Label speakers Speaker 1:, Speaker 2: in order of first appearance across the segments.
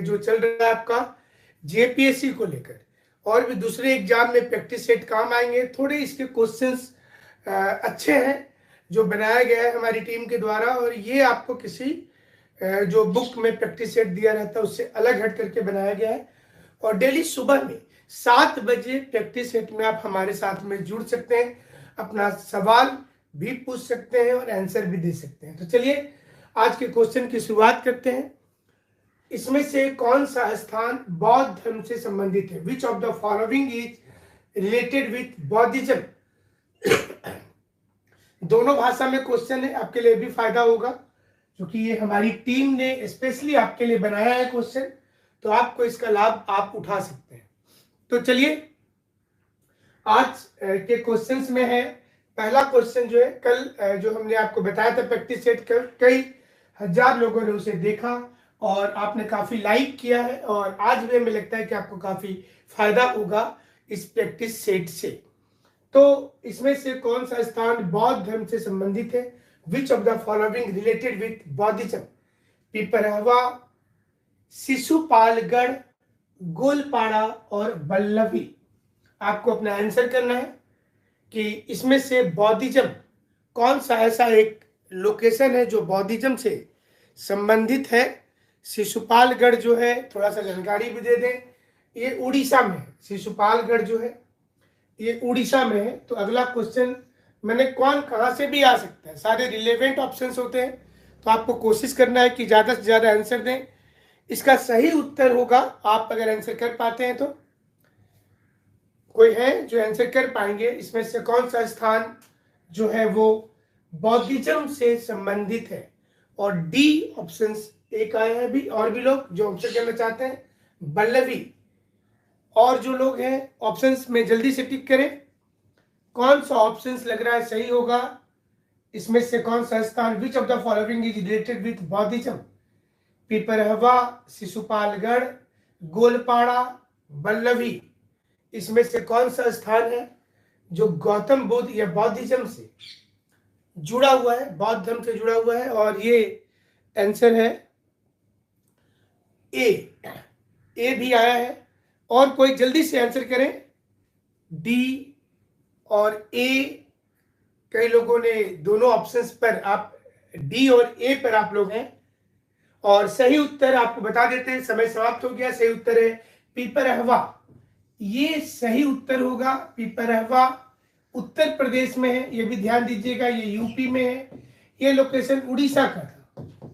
Speaker 1: जो चल रहा है आपका जेपीएससी को लेकर, और भी दूसरे एग्जाम में प्रैक्टिस सेट काम आएंगे। थोड़े इसके क्वेश्चंस अच्छे हैं जो बनाया गया है हमारी टीम के द्वारा, और ये आपको किसी जो बुक में प्रैक्टिस सेट दिया रहता है उससे अलग हट करके बनाया गया है। और डेली सुबह में 7 बजे प्रैक्टिस सेट में आप हमारे साथ में जुड़ सकते हैं, अपना सवाल भी पूछ सकते हैं और आंसर भी दे सकते हैं। तो चलिए आज के क्वेश्चन की शुरुआत करते हैं। इसमें से कौन सा स्थान बौद्ध धर्म से संबंधित है? विच of the following is related with बौद्धिज्म? दोनों भाषा में क्वेश्चन है, आपके लिए भी फायदा होगा क्योंकि ये हमारी टीम ने स्पेशली आपके लिए बनाया है क्वेश्चन, तो आपको इसका लाभ आप उठा सकते हैं। तो चलिए आज के क्वेश्चंस में है पहला क्वेश्चन जो है, कल जो हमने आपको बताया था प्रैक्टिस सेट कर, कई हजार लोगों ने उसे देखा और आपने काफी लाइक किया है, और आज भी हमें लगता है कि आपको काफी फायदा होगा इस प्रैक्टिस सेट से। तो इसमें से कौन सा स्थान बौद्ध धर्म से संबंधित है? विच of the following related with Buddhism? Piprahwa, Shishupalgarh, Goalpara और बल्लभी। आपको अपना आंसर करना है कि इसमें से बौद्धिज्म कौन सा ऐसा एक लोकेशन है जो बौद्धिज्म से संबंधित है। शिशुपालगढ़ जो है, थोड़ा सा जानकारी भी दे दें, ये उड़ीसा में है। शिशुपालगढ़ जो है ये उड़ीसा में है। तो अगला क्वेश्चन मैंने कौन कहां से भी आ सकता है, सारे रिलेवेंट ऑप्शंस होते हैं, तो आपको कोशिश करना है कि ज्यादा से ज्यादा आंसर दें। इसका सही उत्तर होगा, आप अगर आंसर कर पाते हैं तो, कोई है जो आंसर कर पाएंगे, इसमें से कौन सा स्थान जो है वो बौद्धिज्म से संबंधित है? और डी ऑप्शन एक आया है भी, और भी लोग जो आंसर करना चाहते हैं बल्लभी, और जो लोग हैं ऑप्शंस में जल्दी से टिक करें कौन सा ऑप्शंस लग रहा है सही होगा। इसमें से कौन सा स्थान, which of the following is related with Buddhism? Piprahwa, Shishupalgarh, Goalpara, Vallabhi. इसमें से कौन सा स्थान है जो गौतम बुद्ध या बौद्धिज्म से जुड़ा हुआ है, बौद्ध धर्म से जुड़ा हुआ है? और ये आंसर है ए भी आया है, और कोई जल्दी से आंसर करें। डी और ए, कई लोगों ने दोनों ऑप्शंस पर, आप डी और ए पर आप लोग हैं, और सही उत्तर आपको बता देते हैं, समय समाप्त हो गया। सही उत्तर है पिपरहवा, ये सही उत्तर होगा। पिपरहवा उत्तर प्रदेश में है, ये भी ध्यान दीजिएगा, ये यूपी में है। ये लोकेशन उड़ीसा का था,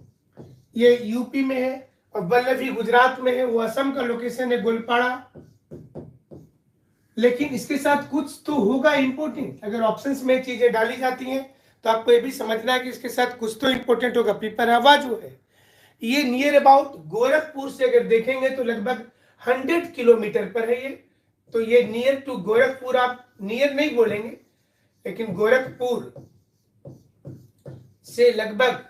Speaker 1: ये यूपी में है, और बल्लभी गुजरात में है, वो असम का लोकेशन है गोलपाड़ा। लेकिन इसके साथ कुछ तो होगा इंपॉर्टेंट, अगर ऑप्शंस में चीजें डाली जाती हैं तो आपको ये भी समझना है कि इसके साथ कुछ तो इंपॉर्टेंट होगा। पिपरहवा जो है ये नियर अबाउट गोरखपुर से अगर देखेंगे तो लगभग 100 किलोमीटर पर है ये। तो ये नियर टू गोरखपुर, आप नियर नहीं बोलेंगे, लेकिन गोरखपुर से लगभग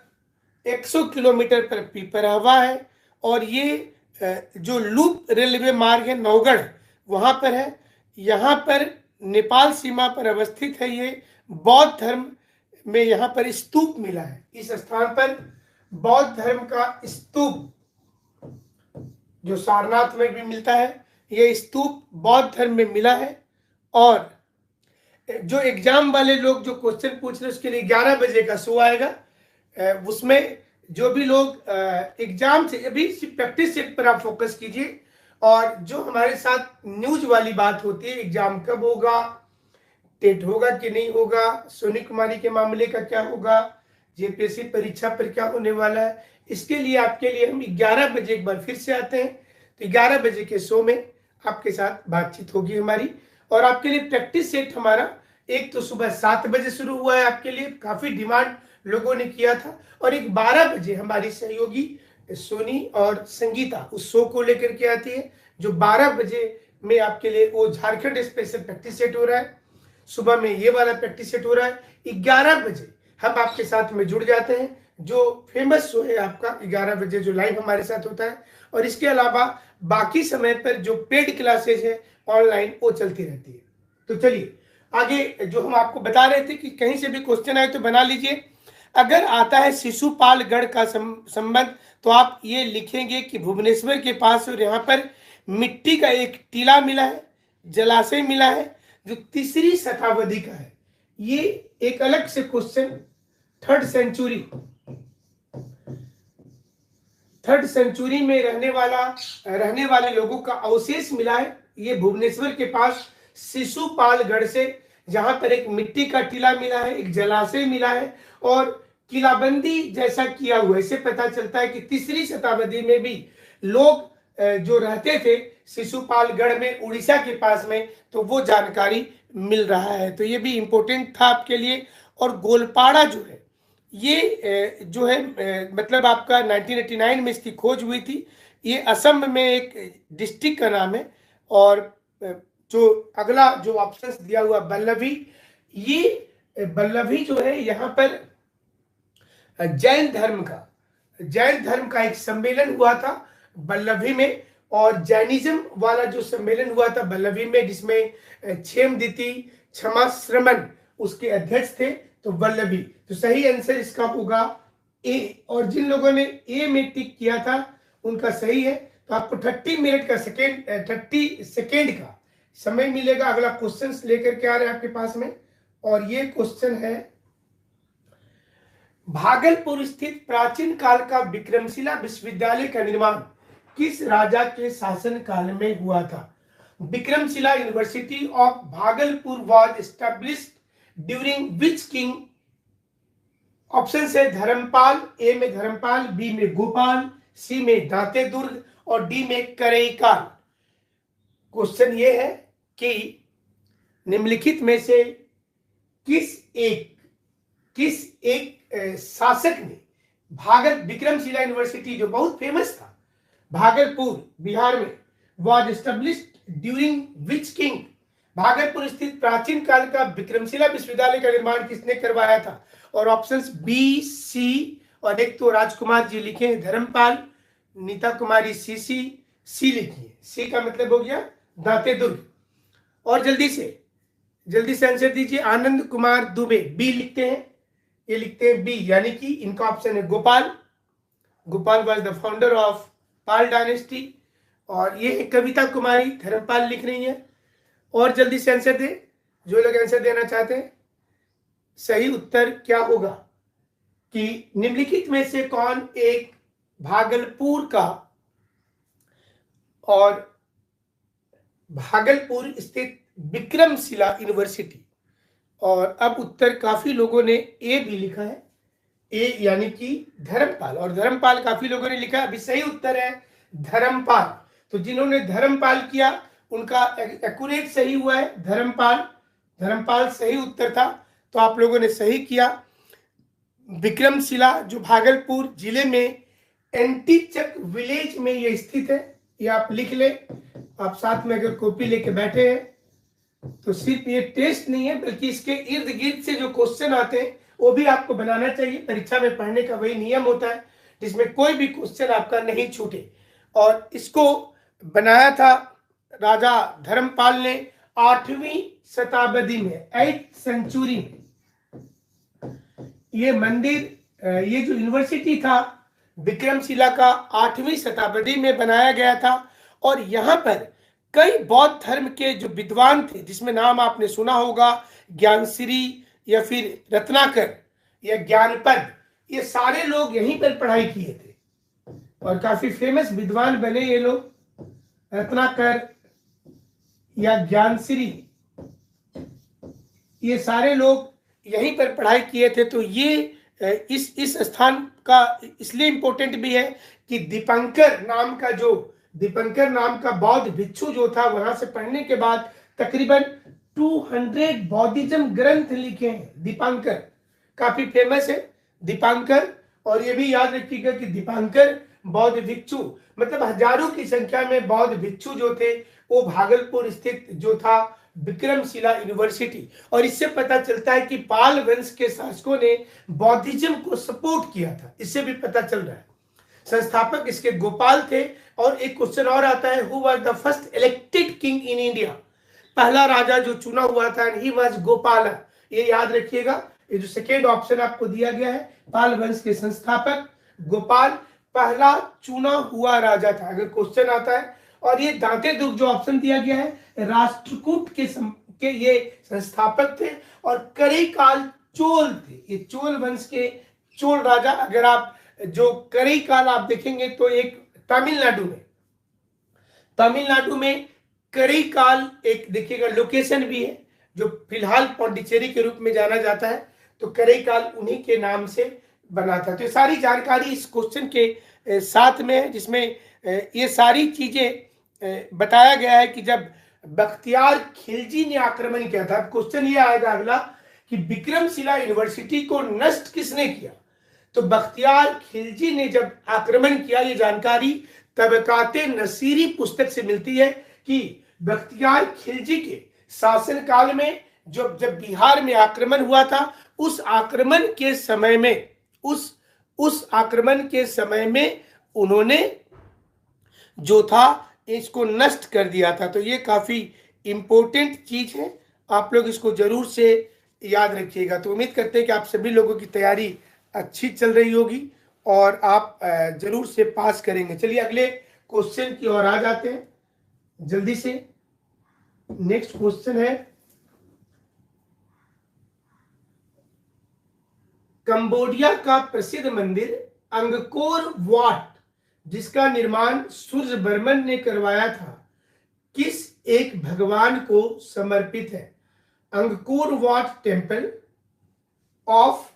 Speaker 1: 100 किलोमीटर पर पिपरहवा है। और ये जो लूप रेलवे मार्ग है नौगढ़, वहां पर है। यहाँ पर नेपाल सीमा पर अवस्थित है। ये बौद्ध धर्म में यहाँ पर स्तूप मिला है, इस स्थान पर बौद्ध धर्म का स्तूप जो सारनाथ में भी मिलता है, ये स्तूप बौद्ध धर्म में मिला है। और जो एग्जाम वाले लोग जो क्वेश्चन पूछ रहे हैं उसके लिए 11 बजे का शो आएगा, उसमें जो भी लोग एग्जाम से, अभी प्रैक्टिस सेट पर आप फोकस कीजिए, और जो हमारे साथ न्यूज वाली बात होती है, एग्जाम कब होगा, टेट होगा कि नहीं होगा, सोनी कुमारी के मामले का क्या होगा, जेपीएससी परीक्षा पर क्या होने वाला है, इसके लिए आपके लिए हम 11 बजे एक बार फिर से आते हैं। तो 11 बजे के शो में आपके साथ बातचीत होगी हमारी। और आपके लिए प्रैक्टिस सेट हमारा एक तो सुबह 7 बजे शुरू हुआ है, आपके लिए काफी डिमांड लोगों ने किया था, और एक 12 बजे हमारी सहयोगी सोनी और संगीता उस शो को लेकर के आती है, जो 12 बजे में आपके लिए वो झारखंड स्पेशल प्रैक्टिस सेट हो रहा है। सुबह में ये वाला प्रैक्टिस सेट हो रहा है। 11 बजे हम आपके साथ में जुड़ जाते हैं, जो फेमस शो है आपका 11 बजे जो लाइव हमारे साथ होता है। और इसके अलावा बाकी समय पर जो पेड क्लासेज है ऑनलाइन वो चलती रहती है। तो चलिए आगे, जो हम आपको बता रहे थे कि कहीं से भी क्वेश्चन आए तो बना लीजिए। अगर आता है शिशुपालगढ़ का संबंध, तो आप ये लिखेंगे कि भुवनेश्वर के पास और यहाँ पर मिट्टी का एक टीला मिला है, जलाशय मिला है, जो 3री शताब्दी का है। ये एक अलग से क्वेश्चन, 3rd सेंचुरी में रहने वाले लोगों का अवशेष मिला है। ये भुवनेश्वर के पास शिशुपालगढ़ से, जहां पर एक मिट्टी का टीला मिला है, एक जलाशय मिला है और किलाबंदी जैसा किया हुआ है। इससे पता चलता है कि 3री शताब्दी में भी लोग जो रहते थे शिशुपालगढ़ में, उड़ीसा के पास में, तो वो जानकारी मिल रहा है। तो ये भी इंपॉर्टेंट था आपके लिए। और गोलपाड़ा जो है, ये जो है मतलब आपका 1989 में इसकी खोज हुई थी। ये असम में एक डिस्ट्रिक्ट का नाम है। और जो अगला जो ऑप्शन दिया हुआ बल्लभी, ये बल्लभी जो है यहाँ पर जैन धर्म का एक सम्मेलन हुआ था बल्लभी में, और जैनिज्म वाला जो सम्मेलन हुआ था बल्लभी में, जिसमें क्षेमदिति क्षमाश्रमण उसके अध्यक्ष थे, तो बल्लभी। तो सही आंसर इसका होगा ए। और जिन लोगों ने ए में टिक किया था उनका सही है। तो आपको 30 सेकेंड का समय मिलेगा। अगला क्वेश्चन लेकर के आ रहे हैं आपके पास में, और ये क्वेश्चन है, भागलपुर स्थित प्राचीन काल का विक्रमशिला विश्वविद्यालय का निर्माण किस राजा के शासन काल में हुआ था? Vikramshila university of Bhagalpur was established during which king? Option है धर्मपाल, ए में धर्मपाल, बी में गोपाल, सी में दांते दुर्ग और डी में करईकाल। क्वेश्चन ये है कि निम्नलिखित में से किस एक शासक ने विक्रमशिला यूनिवर्सिटी, जो बहुत फेमस था भागलपुर बिहार में, was established during which king? Bhagalpur स्थित प्राचीन काल का विक्रमशिला विश्वविद्यालय का निर्माण किसने करवाया था? और ऑप्शंस बी, सी, और एक तो राजकुमार जी लिखे हैं धर्मपाल, नीता कुमारी सी लिखी है। सी का मतलब हो गया दांते दुर्ग। और जल्दी से आंसर दीजिए। आनंद कुमार दुबे बी लिखते हैं, ये लिखते हैं बी, यानी कि इनका ऑप्शन है Gopal was the founder of Pal dynasty. और ये कविता कुमारी धर्मपाल लिख रही है। और जल्दी से आंसर दे जो लोग आंसर देना चाहते हैं। सही उत्तर क्या होगा कि निम्नलिखित में से कौन एक भागलपुर का और भागलपुर स्थित विक्रमशिला यूनिवर्सिटी, और अब उत्तर काफी लोगों ने ए भी लिखा है, ए यानी कि धर्मपाल, और धर्मपाल काफी लोगों ने लिखा। अभी सही उत्तर है धर्मपाल। तो जिन्होंने धर्मपाल किया उनका एक्यूरेट सही हुआ है धर्मपाल सही उत्तर था। तो आप लोगों ने सही किया। विक्रमशिला जो भागलपुर जिले में एंटीचक विलेज में ये स्थित है, ये आप लिख ले। आप साथ में अगर कॉपी लेके बैठे हैं तो सिर्फ ये टेस्ट नहीं है, बल्कि इसके इर्द गिर्द से जो क्वेश्चन आते हैं वो भी आपको बनाना चाहिए। परीक्षा में पढ़ने का वही नियम होता है जिसमें कोई भी क्वेश्चन आपका नहीं छूटे। और इसको बनाया था राजा धर्मपाल ने 8वीं शताब्दी में, 8th सेंचुरी में। ये मंदिर, ये जो यूनिवर्सिटी था विक्रमशिला का 8वीं शताब्दी में बनाया गया था। और यहाँ पर कई बौद्ध धर्म के जो विद्वान थे, जिसमें नाम आपने सुना होगा ज्ञानश्री या फिर रत्नाकर या ज्ञानपद, ये सारे लोग यहीं पर पढ़ाई किए थे और काफी फेमस विद्वान बने ये लोग। रत्नाकर या ज्ञानश्री, ये सारे लोग यहीं पर पढ़ाई किए थे। तो ये इस स्थान का इसलिए इंपॉर्टेंट भी है कि दीपंकर नाम का बौद्ध भिक्षु जो था, वहां से पढ़ने के बाद तकरीबन 200 बौद्धिज्म ग्रंथ लिखे हैं। दीपंकर काफी फेमस है दीपंकर। और ये भी याद रखिएगा कि दीपंकर बौद्ध भिक्षु, मतलब हजारों की संख्या में बौद्ध भिक्षु जो थे वो भागलपुर स्थित जो था विक्रमशिला यूनिवर्सिटी। और इससे पता चलता है कि पाल वंश के शासकों ने बौद्धिज्म को सपोर्ट किया था, इससे भी पता चल रहा है। संस्थापक इसके गोपाल थे। और एक क्वेश्चन और आता है, who was the first elected king in India? पहला राजा जो चुना हुआ था, ही वाज गोपाल। ये याद रखिएगा। ये जो सेकेंड ऑप्शन आपको दिया गया है, पाल वंश के संस्थापक गोपाल पहला चुना हुआ राजा था, अगर क्वेश्चन आता है। और ये दांते दुर्ग जो ऑप्शन दिया गया है राष्ट्रकूट के ये संस्थापक थे और करिकाल चोल थे, ये चोल वंश के चोल राजा। अगर आप जो करिकाल आप देखेंगे तो एक तमिलनाडु में करिकाल एक देखिएगा लोकेशन भी है जो फिलहाल पौंडीचेरी के रूप में जाना जाता है, तो करिकाल उन्हीं के नाम से बना था। तो ये सारी जानकारी इस क्वेश्चन के साथ में है, जिसमें ये सारी चीजें बताया गया है कि जब बख्तियार खिलजी ने आक्रमण किया था। क्वेश्चन ये आएगा अगला कि विक्रमशिला यूनिवर्सिटी को नष्ट किसने किया, तो बख्तियार खिलजी ने जब आक्रमण किया। ये जानकारी तबकाते नसीरी पुस्तक से मिलती है कि बख्तियार खिलजी के शासनकाल में जब बिहार में आक्रमण हुआ था, उस आक्रमण के समय में उन्होंने जो था इसको नष्ट कर दिया था। तो ये काफी इंपॉर्टेंट चीज है, आप लोग इसको जरूर से याद रखिएगा। तो उम्मीद करते हैं कि आप सभी लोगों की तैयारी अच्छी चल रही होगी और आप जरूर से पास करेंगे। चलिए अगले क्वेश्चन की ओर आ जाते हैं जल्दी से। नेक्स्ट क्वेश्चन है, कंबोडिया का प्रसिद्ध मंदिर अंगकोर वाट जिसका निर्माण सूर्यवर्मन ने करवाया था, किस एक भगवान को समर्पित है? Angkor Wat temple of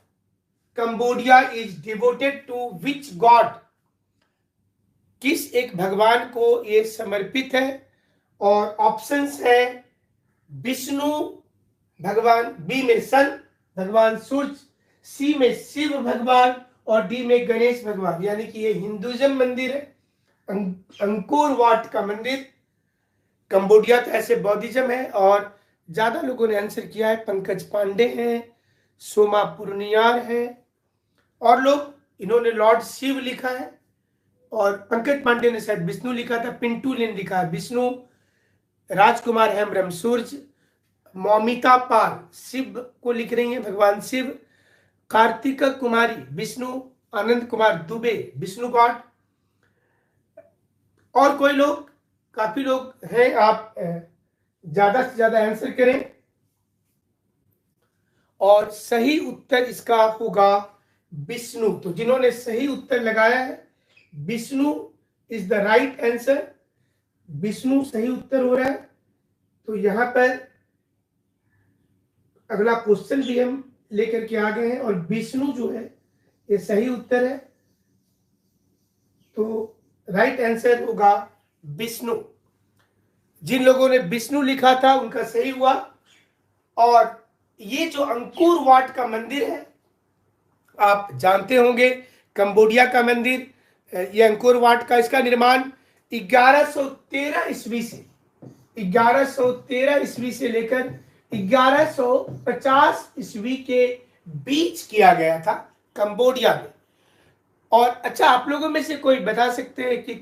Speaker 1: Cambodia is devoted to which god? किस एक भगवान को ये समर्पित है? और ऑप्शंस है विष्णु भगवान, बी में सन भगवान सूर्य, सी में शिव भगवान और डी में गणेश भगवान। यानी कि ये हिंदुइज्म मंदिर है अंकोर वाट का मंदिर। कंबोडिया तो ऐसे बौद्धिज्म है और ज्यादा लोगों ने आंसर किया है। पंकज पांडे हैं, सोमा पुरनियार है और लोग इन्होंने लॉर्ड शिव लिखा है और पंकज पांडे ने शायद विष्णु लिखा था, पिंटू ने लिखा है विष्णु, राजकुमार हेम्ब्रम सूर्य, मौमिता पाल शिव को लिख रही हैं भगवान शिव, कार्तिका कुमारी विष्णु, आनंद कुमार दुबे विष्णु गॉड और कोई लोग, काफी लोग हैं। आप ज्यादा से ज्यादा आंसर करें और सही उत्तर इसका होगा विष्णु। तो जिन्होंने सही उत्तर लगाया है Vishnu is the right answer, Vishnu सही उत्तर हो रहा है। तो यहां पर अगला क्वेश्चन भी हम लेकर के आ गए हैं और विष्णु जो है ये सही उत्तर है, तो राइट आंसर होगा विष्णु। जिन लोगों ने विष्णु लिखा था उनका सही हुआ। और ये जो अंकोर वाट का मंदिर है आप जानते होंगे, कंबोडिया का मंदिर, ये अंकोर वाट का, इसका निर्माण 1113 ईस्वी से लेकर 1150 ईस्वी के बीच किया गया था कंबोडिया में। और अच्छा, आप लोगों में से कोई बता सकते हैं कि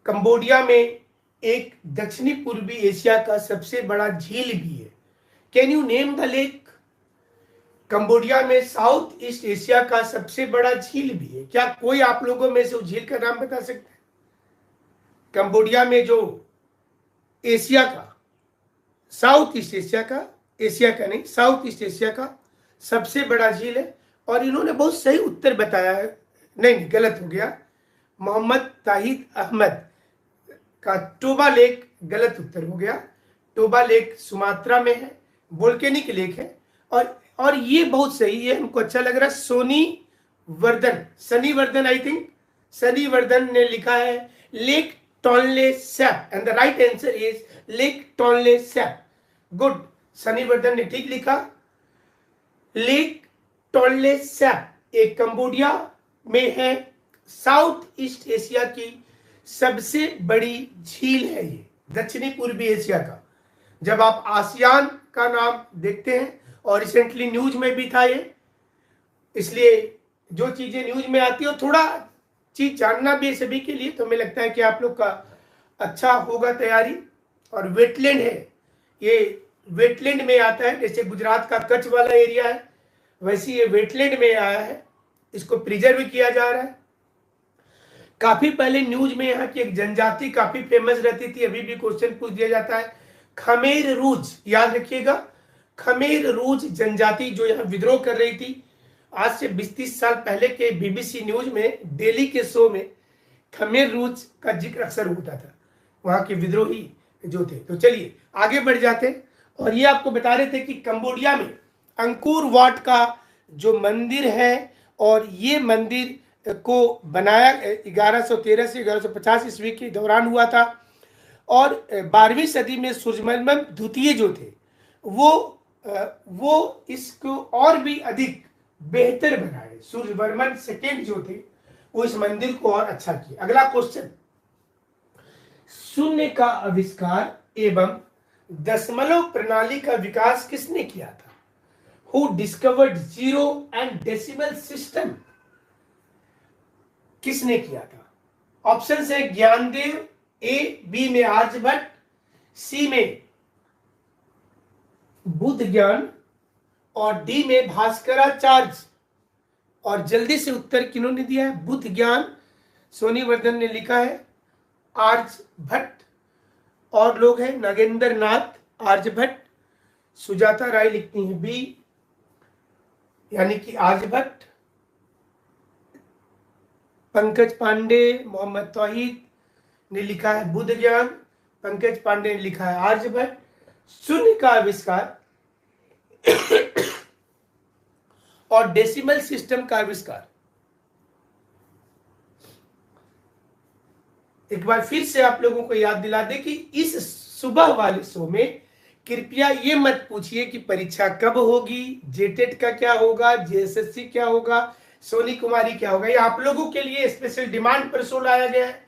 Speaker 1: कंबोडिया में एक दक्षिणी पूर्वी एशिया का सबसे बड़ा झील भी है। Can you name the lake? Cambodia में साउथ ईस्ट एशिया का सबसे बड़ा झील भी है। क्या कोई आप लोगों में से उस झील का नाम बता सकते हैं? कंबोडिया में जो एशिया का, साउथ ईस्ट एशिया का, एशिया का नहीं, साउथ ईस्ट एशिया का सबसे बड़ा झील है। और इन्होंने बहुत सही उत्तर बताया है, नहीं गलत हो गया, मोहम्मद ताहिद अहमद का टोबा लेक गलत उत्तर हो गया। टोबा लेक सुमात्रा में है, वोल्केनिक लेक है। और ये बहुत सही है, हमको अच्छा लग रहा है। सनी वर्धन आई थिंक सनी वर्धन ने लिखा है lake Tonle SAP and the right answer is lake Tonle SAP. Good, Sunny Vardhan ने ठीक लिखा। लेक टोनले सैप एक कंबोडिया में है, साउथ ईस्ट एशिया की सबसे बड़ी झील है ये, दक्षिणी पूर्वी एशिया का। जब आप आसियान का नाम देखते हैं और रिसेंटली न्यूज में भी था ये, इसलिए जो चीजें न्यूज में आती है थोड़ा चीज जानना भी है सभी के लिए। तो हमें लगता है कि आप लोग का अच्छा होगा तैयारी। और वेटलैंड है, ये वेटलैंड में आता है, जैसे गुजरात का कच्छ वाला एरिया है वैसे ये वेटलैंड में आया है। इसको प्रिजर्व किया जा रहा है। काफी पहले न्यूज में यहाँ की एक जनजाति काफी फेमस रहती थी, अभी भी क्वेश्चन पूछ दिया जाता है। खमेर रूज, याद रखिएगा, खमेर रूज जनजाति जो यहाँ विद्रोह कर रही थी। आज से 20-30 साल पहले के बीबीसी न्यूज में, डेली के शो में खमेर रूज का जिक्र अक्सर होता था, वहां के विद्रोही जो थे। तो चलिए आगे बढ़ जाते हैं। और ये आपको बता रहे थे कि कंबोडिया में अंकुर वाट का जो मंदिर है, और ये मंदिर को बनाया 1113 से 1150 ईस्वी के दौरान हुआ था। और 12वीं सदी में सूरजमल द्वितीय जो थे वो इसको और भी अधिक बेहतर बनाए। सूर्यवर्मन सेकेंड जो थे वो इस मंदिर को और अच्छा किया। अगला क्वेश्चन, शून्य का आविष्कार एवं दशमलव प्रणाली का विकास किसने किया था? Who discovered zero and decimal system? किसने किया था? ऑप्शन है ज्ञानदेव, ए बी में आर्यभट्ट, सी में बुद्ध ज्ञान, और डी में भास्कराचार्य। और जल्दी से उत्तर किन्होंने दिया है? बुद्ध ज्ञान सोनीवर्धन ने लिखा है, आर्यभट्ट। और लोग हैं नागेंद्र नाथ आर्यभट्ट, सुजाता राय लिखती हैं बी यानी कि आर्यभट्ट, पंकज पांडे, मोहम्मद तौहीद ने लिखा है बुद्ध ज्ञान, पंकज पांडे ने लिखा है आर्यभट्ट। शून्य का आविष्कार और डेसिमल सिस्टम का आविष्कार, एक बार फिर से आप लोगों को याद दिला दे कि इस सुबह वाले शो में कृपया ये मत पूछिए कि परीक्षा कब होगी, जेटेट का क्या होगा, जेएसएससी क्या होगा, सोनी कुमारी क्या होगा। ये आप लोगों के लिए स्पेशल डिमांड पर शो लाया गया है,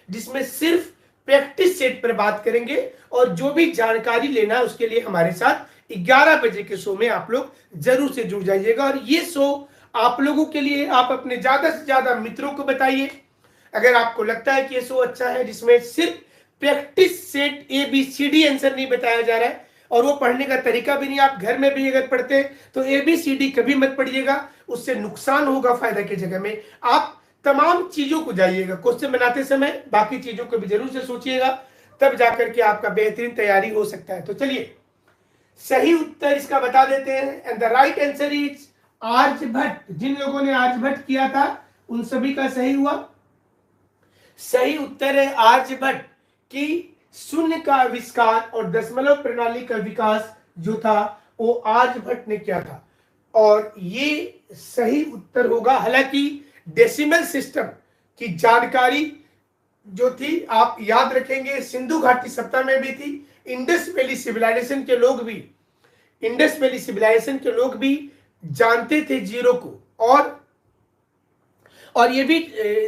Speaker 1: जिसमें सिर्फ प्रैक्टिस सेट पर बात करेंगे। और जो भी जानकारी लेना है उसके लिए हमारे साथ 11 बजे के शो में आप लोग जरूर से जुड़ जाइएगा। और ये शो आप लोगों के लिए, आप अपने ज्यादा से ज्यादा मित्रों को बताइए। अगर आपको लगता है कि ये शो अच्छा है जिसमें सिर्फ प्रैक्टिस सेट ABCD आंसर नहीं बताया जा रहा है, और वो पढ़ने का तरीका भी नहीं, आप घर में भी अगर पढ़ते हैं तो ABCD कभी मत पढ़िएगा, उससे नुकसान होगा फायदा की जगह में। आप तमाम चीजों को जाइएगा, क्वेश्चन बनाते समय बाकी चीजों को भी जरूर से सोचिएगा, तब जाकर के आपका बेहतरीन तैयारी हो सकता है। तो चलिए सही उत्तर इसका बता देते हैं, and the right answer is Aryabhata. जिन लोगों ने आर्यभट्ट किया था उन सभी का सही हुआ। सही उत्तर है आर्यभट्ट की शून्य का आविष्कार और दशमलव प्रणाली का विकास जो था वो आर्यभट्ट ने किया था, और ये सही उत्तर होगा। हालांकि डेसिमल सिस्टम की जानकारी जो थी आप याद रखेंगे, सिंधु घाटी सभ्यता में भी थी। इंडस वैली सिविलाइजेशन के लोग भी जानते थे जीरो को। और ये भी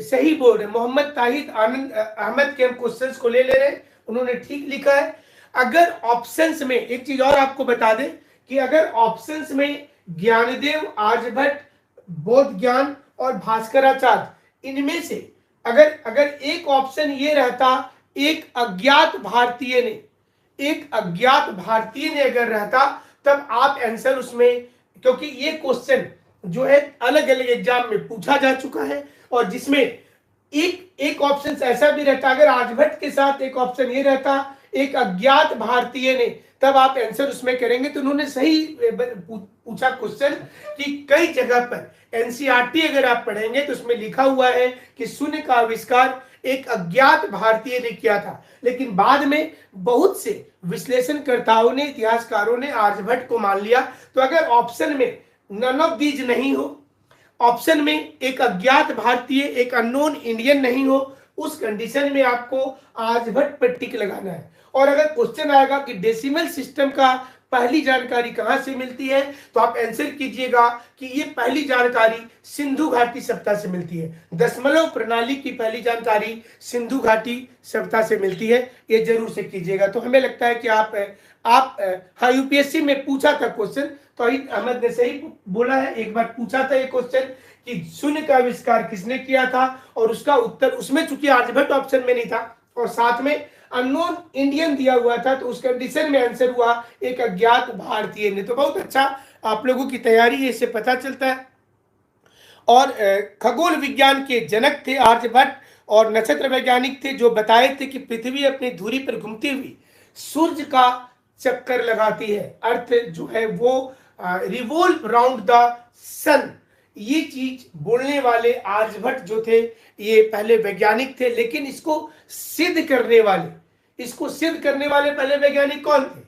Speaker 1: सही बोल रहे, मोहम्मद ताहिद आनंद अहमद के हम क्वेश्चंस को ले रहे हैं, उन्होंने ठीक लिखा है। अगर ऑप्शंस में एक चीज और आपको बता दें कि अगर ऑप्शंस में ज्ञानदेव, आर्यभट्ट, बोध ज्ञान और भास्कराचार्य, इनमें से अगर एक ऑप्शन ये रहता एक अज्ञात भारतीय ने अगर रहता, तब आप आंसर उसमें, क्योंकि ये क्वेश्चन जो है अलग अलग एग्जाम में पूछा जा चुका है, और जिसमें एक ऑप्शन ऐसा भी रहता, अगर आर्यभट्ट के साथ एक ऑप्शन ये रहता एक अज्ञात भारतीय ने, तब आप आंसर उसमें करेंगे। तो उन्होंने सही पूछा क्वेश्चन कि कई जगह पर एनसीईआरटी अगर आप पढ़ेंगे तो उसमें लिखा हुआ है कि शून्य का आविष्कार एक अज्ञात भारतीय ने किया था, लेकिन बाद में बहुत से विश्लेषणकर्ताओं ने, इतिहासकारों ने आर्यभट्ट को मान लिया। तो अगर ऑप्शन में नन ऑफ दीज नहीं हो, ऑप्शन में एक अज्ञात भारतीय, एक अननोन इंडियन नहीं हो, उस कंडीशन में आपको आर्यभट्ट पर टिक लगाना है। और अगर क्वेश्चन आएगा कि डेसिमल सिस्टम का पहली जानकारी कहां से मिलती है, तो आप आंसर कीजिएगा कि ये पहली जानकारी सिंधु घाटी सभ्यता से मिलती है। दशमलव प्रणाली की पहली जानकारी सिंधु घाटी सभ्यता से मिलती है, ये जरूर से कीजिएगा। तो हमें लगता है कि आप हाँ, यूपीएससी में पूछा था क्वेश्चन, तो अहमद ने सही बोला है, एक बार पूछा था ये क्वेश्चन कि शून्य का आविष्कार किसने किया था, और उसका उत्तर उसमें चूंकि आर्यभट्ट ऑप्शन में नहीं था और साथ में अननोन इंडियन दिया हुआ था, तो उस कंडीशन में आंसर हुआ एक अज्ञात भारतीय ने। तो बहुत अच्छा, आप लोगों की तैयारी है इससे पता चलता है। और खगोल विज्ञान के जनक थे आर्यभट्ट, और नक्षत्र वैज्ञानिक थे जो बताए थे कि पृथ्वी अपनी धुरी पर घूमती हुई सूर्य का चक्कर लगाती है, अर्थ जो है वो रिवॉल्व राउंड द सन। ये चीज बोलने वाले आर्यभट्ट जो थे ये पहले वैज्ञानिक थे, लेकिन इसको सिद्ध करने वाले पहले वैज्ञानिक कौन थे,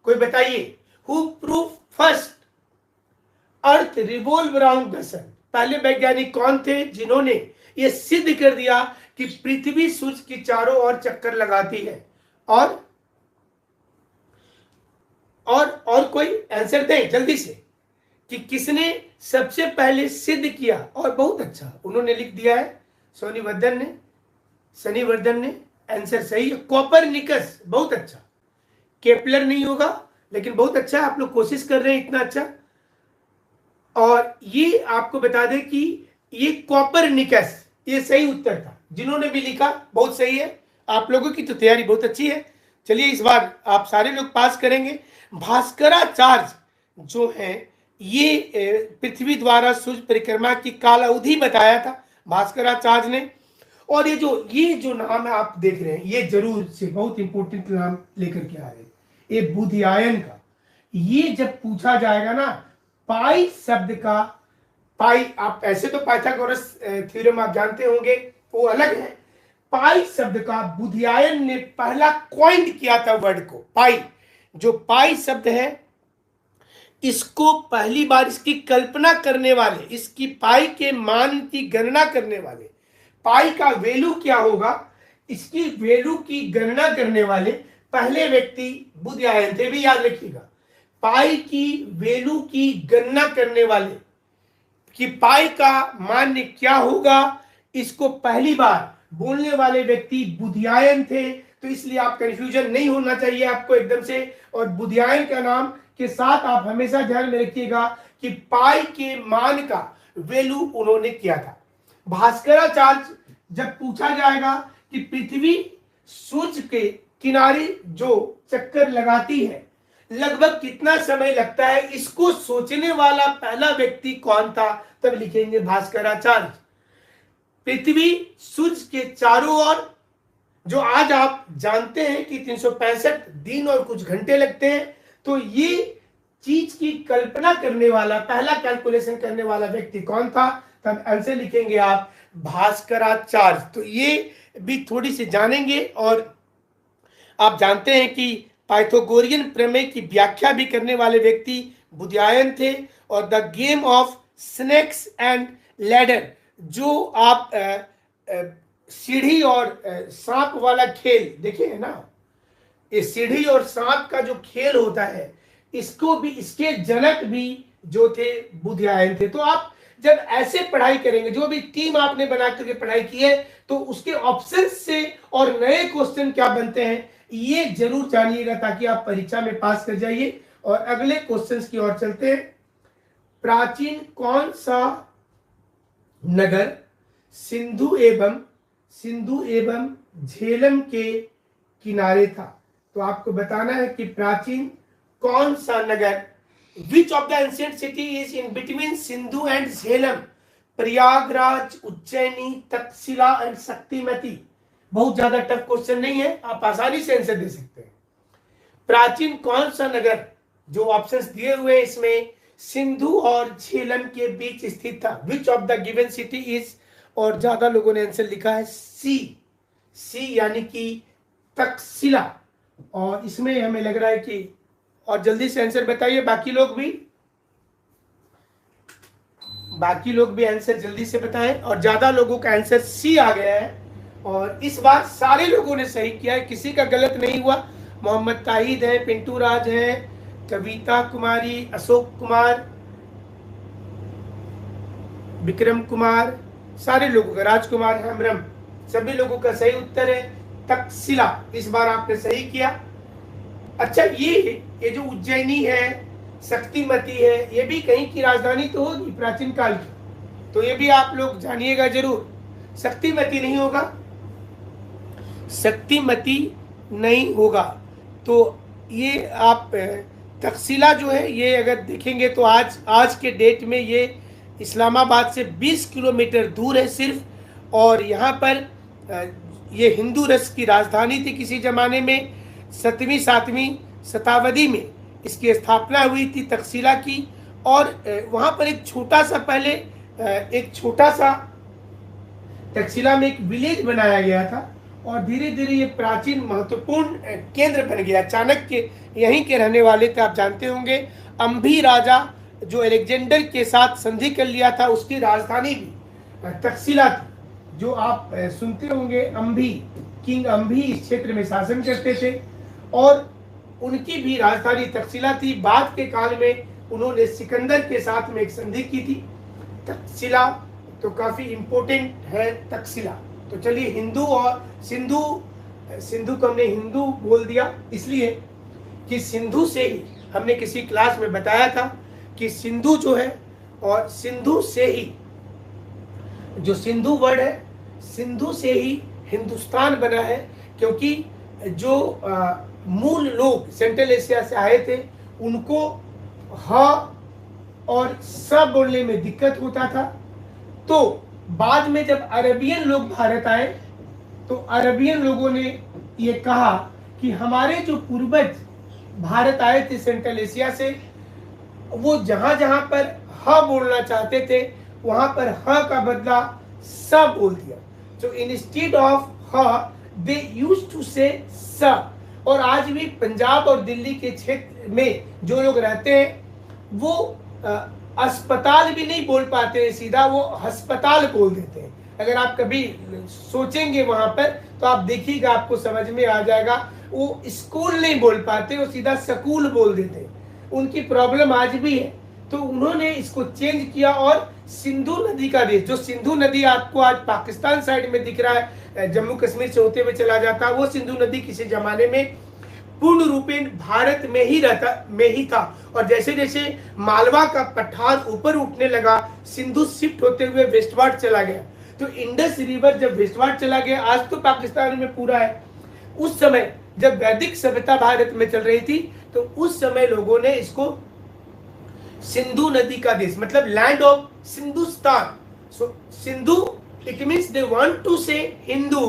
Speaker 1: कोई बताइए? Who prove first earth revolve round the sun? पहले वैज्ञानिक कौन थे जिन्होंने ये सिद्ध कर दिया कि पृथ्वी सूर्य की चारों ओर चक्कर लगाती है? और कोई आंसर दे जल्दी से कि किसने सबसे पहले सिद्ध किया? और बहुत अच्छा उन्होंने लिख दिया है, शनिवर्धन ने आंसर सही है, कोपरनिकस। बहुत अच्छा, केपलर नहीं होगा, लेकिन बहुत अच्छा, आप लोग कोशिश कर रहे हैं इतना अच्छा। और ये आपको बता दें कि ये कोपरनिकस ये सही उत्तर था, जिन्होंने भी लिखा बहुत सही है। आप लोगों की तो तैयारी बहुत अच्छी है। चलिए इस बार आप सारे लोग पास करेंगे। भास्कराचार्य जो है ये पृथ्वी द्वारा सूर्य परिक्रमा की काल अवधि बताया था भास्कराचार्य ने। और ये जो नाम है आप देख रहे हैं, ये जरूर से बहुत इंपॉर्टेंट नाम लेकर के आ रहे हैं, ये बुधियायन का। ये जब पूछा जाएगा ना, पाई शब्द का, पाई आप ऐसे तो पाइथागोरस थ्योरम आप जानते होंगे, वो अलग है। पाई शब्द का बुधियायन ने पहला कॉइंड किया था वर्ड को। पाई, जो पाई शब्द है, इसको पहली बार इसकी कल्पना करने वाले, इसकी पाई के मान की गणना करने वाले, पाई का वैल्यू क्या होगा इसकी वैल्यू की गणना करने वाले पहले व्यक्ति बुधियायन थे, भी याद रखिएगा। पाई की वैल्यू की गणना करने वाले कि पाई का मान क्या होगा, इसको पहली बार बोलने वाले व्यक्ति बुधियायन थे। तो इसलिए आप कंफ्यूजन नहीं होना चाहिए आपको एकदम से। और बुधियायन का नाम के साथ आप हमेशा ध्यान में रखिएगा कि पाई के मान का वैल्यू उन्होंने किया था। भास्कराचार्य जब पूछा जाएगा कि पृथ्वी सूर्य के किनारे जो चक्कर लगाती है लगभग कितना समय लगता है, इसको सोचने वाला पहला व्यक्ति कौन था, तब लिखेंगे भास्कराचार्य। पृथ्वी सूर्य के चारों ओर, जो आज आप जानते हैं कि 365 दिन और कुछ घंटे लगते हैं, तो ये चीज की कल्पना करने वाला, पहला कैलकुलेशन करने वाला व्यक्ति कौन था, तब आंसर लिखेंगे आप भास्कराचार्य। तो ये भी थोड़ी सी जानेंगे। और आप जानते हैं कि पाइथागोरियन प्रमेय की व्याख्या भी करने वाले व्यक्ति बुधियायन थे। और the game of snakes and ladder, जो आप सीढ़ी और सांप वाला खेल देखे है ना, ये सीढ़ी और सांप का जो खेल होता है, इसको भी, इसके जनक भी जो थे बुधियायन थे। तो आप जब ऐसे पढ़ाई करेंगे, जो भी टीम आपने बना करके पढ़ाई की है, तो उसके ऑप्शन से और नए क्वेश्चन क्या बनते हैं ये जरूर जानिएगा, ताकि आप परीक्षा में पास कर जाइए। और अगले क्वेश्चंस की ओर चलते हैं। प्राचीन कौन सा नगर सिंधु एवं झेलम के किनारे था? तो आपको बताना है कि प्राचीन कौन सा नगर, which of the ancient city is in between Sindhu and Jhelum? Prayagraj, Ujjaini, Takshashila and Shaktimati. बहुत ज्यादा टफ क्वेश्चन नहीं है, आप आसानी से आंसर दे सकते हैं। प्राचीन कौन सा नगर, जो ऑप्शंस दिए हुए इसमें सिंधु और झेलम के बीच स्थित था, विच of the given city is, और ज्यादा लोगों ने आंसर लिखा है सी यानी कि तक्षशिला। और इसमें हमें लग रहा है कि, और जल्दी से आंसर बताइए बाकी लोग भी आंसर जल्दी से बताएं। और ज्यादा लोगों का आंसर सी आ गया है, और इस बार सारे लोगों ने सही किया है, किसी का गलत नहीं हुआ। मोहम्मद ताहिद है, पिंटू राज है, कविता कुमारी, अशोक कुमार, विक्रम कुमार, सारे लोगों का, राजकुमार हेमरम, सभी लोगों का सही उत्तर है तक्षशिला। इस बार आपने सही किया। अच्छा, ये जो उज्जैनी है, शक्तिमती है, ये भी कहीं की राजधानी तो होगी प्राचीन काल की, तो ये भी आप लोग जानिएगा जरूर। शक्तिमती नहीं होगा, शक्तिमती नहीं होगा। तो ये आप तक्षशिला जो है, ये अगर देखेंगे तो आज के डेट में ये इस्लामाबाद से 20 किलोमीटर दूर है सिर्फ, और यहाँ पर ये हिंदू रस की राजधानी थी किसी ज़माने में। 7वीं 7वीं शताब्दी में इसकी स्थापना हुई थी तक्षशिला की, और वहाँ पर एक छोटा सा तक्षशिला में एक विलेज बनाया गया था, और धीरे धीरे ये प्राचीन महत्वपूर्ण केंद्र बन गया। चाणक्य यहीं के रहने वाले थे, आप जानते होंगे। अंभी राजा जो अलेक्जेंडर के साथ संधि कर लिया था, उसकी राजधानी भी तक्षशिला थी, जो आप सुनते होंगे। अंभी, किंग अंभी इस क्षेत्र में शासन करते थे, और उनकी भी राजधानी तक्षशिला थी। बाद के काल में उन्होंने सिकंदर के साथ में एक संधि की थी। तक्षशिला तो काफी इंपॉर्टेंट है तक्षशिला। तो चलिए, हिंदू और सिंधु को हमने हिंदू बोल दिया इसलिए कि सिंधु से ही हमने किसी क्लास में बताया था कि सिंधु जो है, और सिंधु से ही जो सिंधु वर्ड है, सिंधु से ही हिंदुस्तान बना है। क्योंकि जो मूल लोग सेंट्रल एशिया से आए थे, उनको ह और स बोलने में दिक्कत होता था। तो बाद में जब अरबियन लोग भारत आए, तो अरबियन लोगों ने ये कहा कि हमारे जो पूर्वज भारत आए थे सेंट्रल एशिया से, वो जहां जहां पर ह बोलना चाहते थे, वहां पर ह का बदला स बोल दिया। तो इंस्टेड ऑफ ह दे यूज्ड टू से स। और आज भी पंजाब और दिल्ली के क्षेत्र में जो लोग रहते हैं, वो अस्पताल भी नहीं बोल पाते हैं सीधा, वो अस्पताल बोल देते हैं। अगर आप कभी सोचेंगे वहां पर, तो आप देखिएगा, आपको समझ में आ जाएगा। वो स्कूल नहीं बोल पाते, वो सीधा स्कूल बोल देते हैं। उनकी प्रॉब्लम आज भी है। तो उन्होंने इसको चेंज किया, और सिंधु नदी का देश, जो सिंधु नदी आपको आज पाकिस्तान साइड में दिख रहा है, जम्मू कश्मीर से होते हुए चला जाता, वो सिंधु नदी किसी जमाने में पूर्ण रूपेण भारत में ही था। और जैसे जैसे मालवा का पठार ऊपर उठने लगा, सिंधु शिफ्ट होते हुए वेस्टवार्ड चला गया। तो इंडस रिवर जब वेस्टवार्ड चला गया, आज तो पाकिस्तान में पूरा है। उस समय जब वैदिक सभ्यता भारत में चल रही थी, तो उस समय लोगों ने इसको सिंधु नदी का देश, मतलब land of Sindhustan. So Sindhu, it means they want to say Hindu,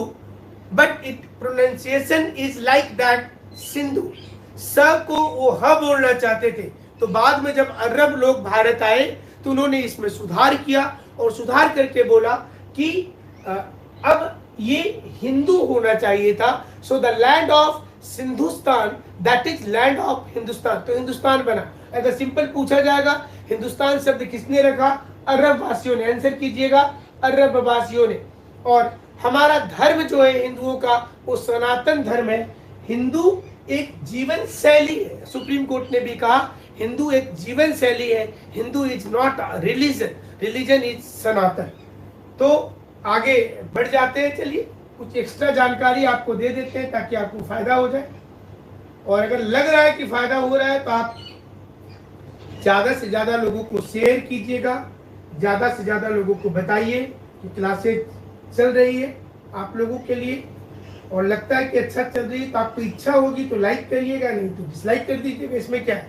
Speaker 1: but it pronunciation is like that Sindhu. स को वो ह बोलना चाहते थे। तो बाद में जब अरब लोग भारत आए, तो उन्होंने इसमें सुधार किया, और सुधार करके बोला कि अब ये हिंदू होना चाहिए था। So the land of Sindhustan, that is land of Hindustan. तो हिंदुस्तान बना। अगर सिंपल पूछा जाएगा हिंदुस्तान शब्द किसने रखा, अरब वासियों ने। आंसर कीजिएगा, अरब वासियों ने। और हमारा धर्म जो है हिंदुओं का, वो सनातन धर्म है। हिंदू एक जीवन शैली है। सुप्रीम कोर्ट ने भी कहा हिंदू एक जीवन शैली है। Hindu is not religion, religion is Sanatan. तो आगे बढ़ जाते हैं। चलिए, कुछ एक्स्ट्रा जानकारी आपको दे देते हैं ताकि आपको फायदा हो जाए। और अगर लग रहा है कि फायदा हो रहा है, तो आप ज्यादा से ज्यादा लोगों को शेयर कीजिएगा, ज्यादा से ज्यादा लोगों को बताइए कि क्लासेज चल रही है आप लोगों के लिए, और लगता है कि अच्छा चल रही है, तो आपको इच्छा होगी तो लाइक करिएगा, नहीं तो डिसलाइक कर दीजिएगा। इसमें क्या है?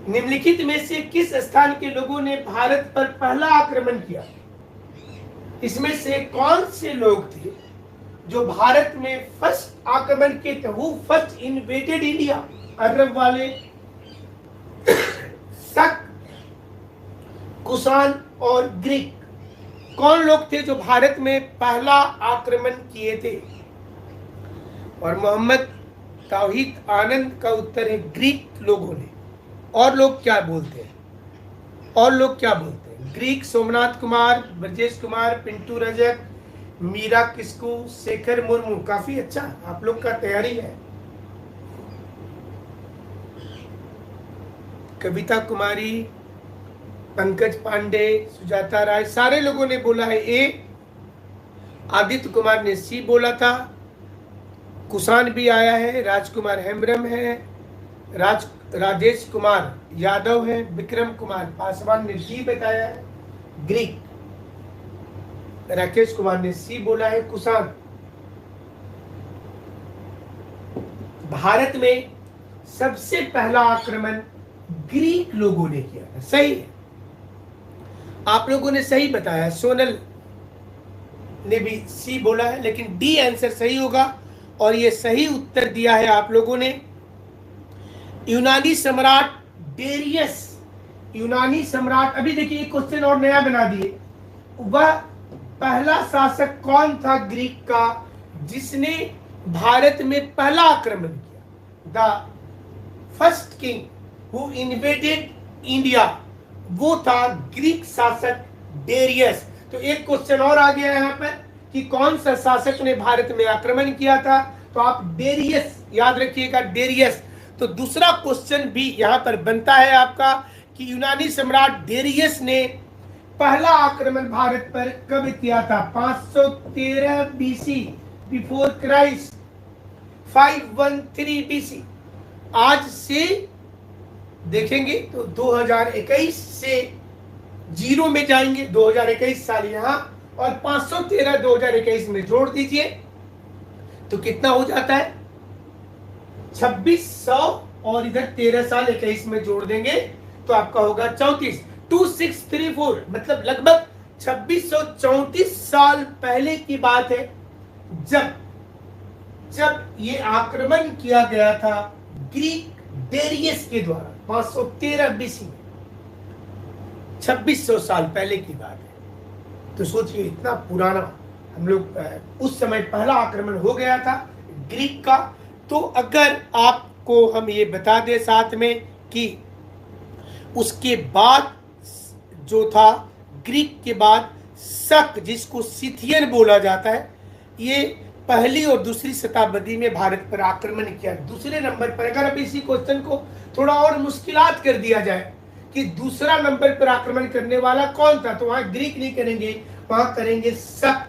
Speaker 1: निम्नलिखित में से किस स्थान के लोगों ने भारत पर पहला आक्रमण किया? इसमें से कौन से लोग थे जो भारत में फर्स्ट आक्रमण किए थे? वो फर्स्ट इन्वेडेड इंडिया? अरब वाले, शक, कुषाण और ग्रीक। कौन लोग थे जो भारत में पहला आक्रमण किए थे? और मोहम्मद तौहीद आनंद का उत्तर है ग्रीक लोगों ने। और लोग क्या बोलते हैं? और लोग क्या बोलते हैं? ग्रीक सोमनाथ कुमार, ब्रजेश कुमार, पिंटू रजक, मीरा किस्कू, शेखर मुर्मू। काफी अच्छा आप लोग का तैयारी है। कविता कुमारी, पंकज पांडे, सुजाता राय, सारे लोगों ने बोला है ए। आदित्य कुमार ने सी बोला था। कुषाण भी आया है, राजकुमार हेम्ब्रम है, राजेश कुमार यादव है, विक्रम कुमार पासवान ने डी बताया है। ग्रीक, राकेश कुमार ने सी बोला है, कुषाण। भारत में सबसे पहला आक्रमण ग्रीक लोगों ने किया है। सही है। आप लोगों ने सही बताया, सोनल ने भी सी बोला है, लेकिन डी आंसर सही होगा। और ये सही उत्तर दिया है आप लोगों ने। यूनानी सम्राट डेरियस, यूनानी सम्राट, अभी देखिए एक क्वेश्चन और नया बना दिए। वह पहला शासक कौन था ग्रीक का जिसने भारत में पहला आक्रमण किया? The first king who invaded India, वो था ग्रीक शासक डेरियस। तो एक क्वेश्चन और आ गया यहाँ पर कि कौन सा शासक ने भारत में आक्रमण किया था, तो आप डेरियस याद रखिएगा, डेरियस। तो दूसरा क्वेश्चन भी यहाँ पर बनता है आपका कि यूनानी सम्राट डेरियस ने पहला आक्रमण भारत पर कब किया था? 513 बीसी बिफोर क्राइस्ट, 513 बीसी। आज से देखेंगे तो 2021 से जीरो में जाएंगे, 2021 साल यहाँ, और 513 2021 में जोड़ दीजिए तो कितना हो जाता है? 2600, और इधर 13 साल 21 में जोड़ देंगे तो आपका होगा 34, 2634, मतलब लगभग 2634 साल पहले की बात है जब ये आक्रमण किया गया था ग्रीक डेरियस के द्वारा 513 बीसी में। 2600 साल पहले की बात है। तो सोचिए इतना पुराना, हम लोग उस समय पहला आक्रमण हो गया था ग्रीक का। तो अगर आपको हम ये बता दें साथ में कि उसके बाद जो था, ग्रीक के बाद शक, जिसको सिथियन बोला जाता है, ये पहली और दूसरी शताब्दी में भारत पर आक्रमण किया। दूसरे नंबर पर, अगर अब इसी क्वेश्चन को थोड़ा और मुश्किलात कर दिया जाए कि दूसरा नंबर पर आक्रमण करने वाला कौन था, तो वहां ग्रीक नहीं करेंगे, वहां करेंगे शक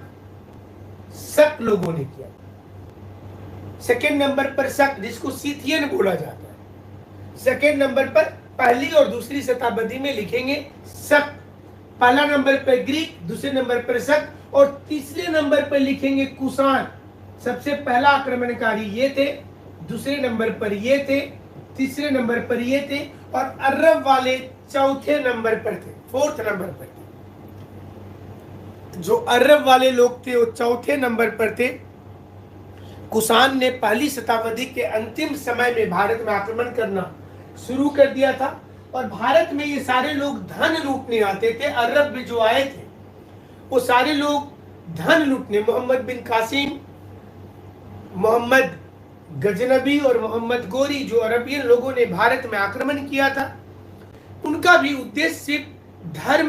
Speaker 1: लोगों ने किया। सेकेंड नंबर पर शक, जिसको सिथियन बोला जाता है। सेकेंड नंबर पर पहली और दूसरी शताब्दी में लिखेंगे शक। पहला नंबर पर ग्रीक, दूसरे नंबर पर शक, और तीसरे नंबर पर लिखेंगे कुषाण। सबसे पहला आक्रमणकारी ये थे, दूसरे नंबर पर ये थे, तीसरे नंबर पर ये थे, और अरब वाले चौथे नंबर पर थे, फोर्थ नंबर पर थे। जो अरब वाले लोग थे वो चौथे नंबर पर थे। कुषाण ने पहली शताब्दी के अंतिम समय में भारत में आक्रमण करना शुरू कर दिया था, और भारत में ये सारे लोग धन लूटने आते थे। अरब में जो आए थे वो सारे लोग धन लूटने, मोहम्मद बिन कासिम, मोहम्मद गजनबी और मोहम्मद गोरी, जो अरबियन लोगों ने भारत में आक्रमण किया था, उनका भी उद्देश्य सिर्फ धर्म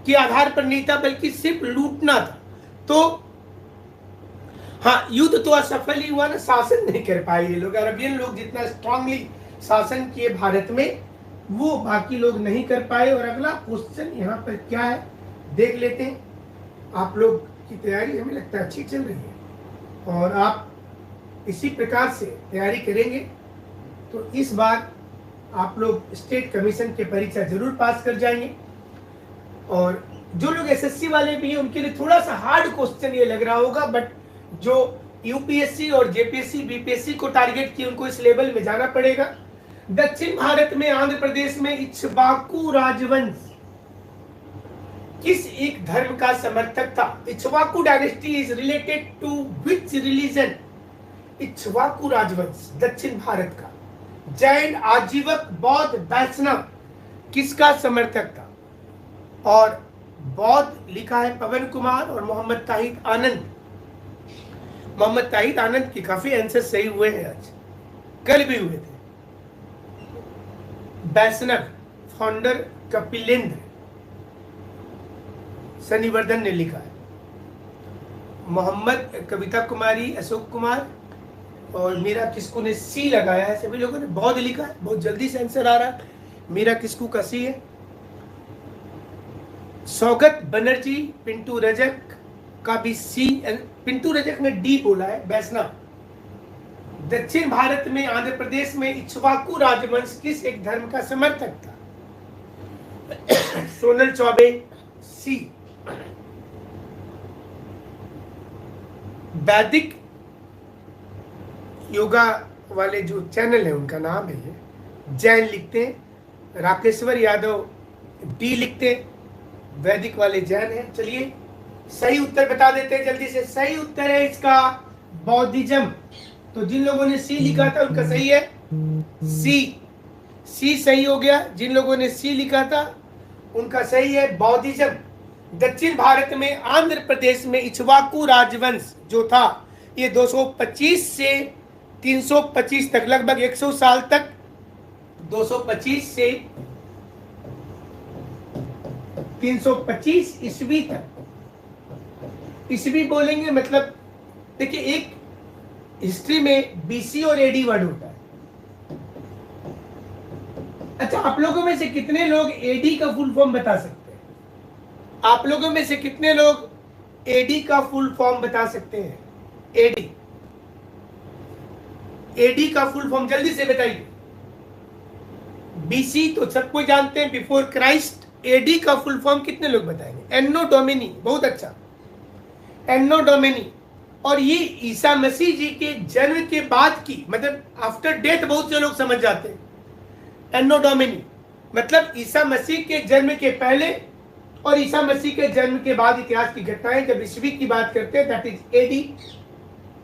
Speaker 1: के आधार पर नहीं था, बल्कि सिर्फ लूटना था। तो हाँ, युद्ध तो असफल ही हुआ ना, शासन नहीं कर पाए ये लोग। अरबियन लोग जितना स्ट्रांगली शासन किए भारत में, वो बाकी लोग नहीं कर पाए। और अगला क्वेश्चन यहाँ पर क्या है देख लेते हैं। आप लोग की तैयारी हमें लगता है अच्छी चल रही है, और आप इसी प्रकार से तैयारी करेंगे तो इस बार आप लोग स्टेट कमीशन के परीक्षा जरूर पास कर जाएंगे। और जो लोग एसएससी वाले भी हैं उनके लिए थोड़ा सा हार्ड क्वेश्चन ये लग रहा होगा, बट जो यूपीएससी और जेपीएससी बीपीएससी को टारगेट किए उनको इस लेवल में जाना पड़ेगा। दक्षिण भारत में आंध्र प्रदेश में इक्ष्वाकु राजवंश किस एक धर्म का समर्थक था? Ikshvaku dynasty is related to which religion? Ikshvaku राजवंश दक्षिण भारत का जैन, आजीवक, बौद्ध, वैष्णव किसका समर्थक था? और बौद्ध लिखा है पवन कुमार और मोहम्मद ताहिद आनंद। मोहम्मद ताहिद आनंद की काफी आंसर सही हुए हैं, आज कल भी हुए थे। वैष्णव फाउंडर कपिलेंद्र शनिवर्धन ने लिखा है। मोहम्मद कविता कुमारी, अशोक कुमार और मीरा किस्कू ने सी लगाया है। सभी लोगों ने बौद्ध लिखा है, बहुत जल्दी से आंसर आ रहा है। मीरा किस्कू का सी है। सौगत बनर्जी, पिंटू रजक का भी सी, पिंटू रजक ने डी बोला है। वैष्णव दक्षिण भारत में आंध्र प्रदेश में इक्ष्वाकु राजवंश किस एक धर्म का समर्थक था? सोनल चौबे सी। वैदिक योगा वाले जो चैनल है उनका नाम है ये, जैन लिखते हैं। राकेश्वर यादव डी लिखते हैं। वैदिक वाले जैन हैं। चलिए सही उत्तर बता देते हैं जल्दी से। सही उत्तर है इसका बौद्धिज्म। तो जिन लोगों ने सी लिखा था उनका सही है सी सही हो गया। जिन लोगों ने सी लिखा था उनका सही है बौद्धिज्म। दक्षिण भारत में आंध्र प्रदेश में इक्ष्वाकु राजवंश जो था ये 225 से 325 तक, लगभग 100 साल तक, 225 से 325 ईस्वी तक। ईस्वी बोलेंगे मतलब देखिए एक हिस्ट्री में बीसी और एडी वर्ड होता है। अच्छा, आप लोगों में से कितने लोग एडी का फुल फॉर्म बता सकते हैं? आप लोगों में से कितने लोग एडी का फुल फॉर्म बता सकते हैं? एडी एडी का फुल फॉर्म जल्दी से बताइए। बीसी तो सबको जानते हैं, बिफोर क्राइस्ट। एडी का फुल फॉर्म कितने लोग बताएंगे? एन्नो डोमिनी, बहुत अच्छा, एन्नो डोमिनी। और ये ईसा मसीह जी के जन्म के बाद की, मतलब आफ्टर डेथ बहुत से लोग समझ जाते हैं। एन्नो डोमिनी मतलब ईसा मसीह के जन्म के पहले और ईसा मसीह के जन्म के बाद इतिहास की घटनाएं। जब ईस्वी की बात करते हैं दैट इज एडी,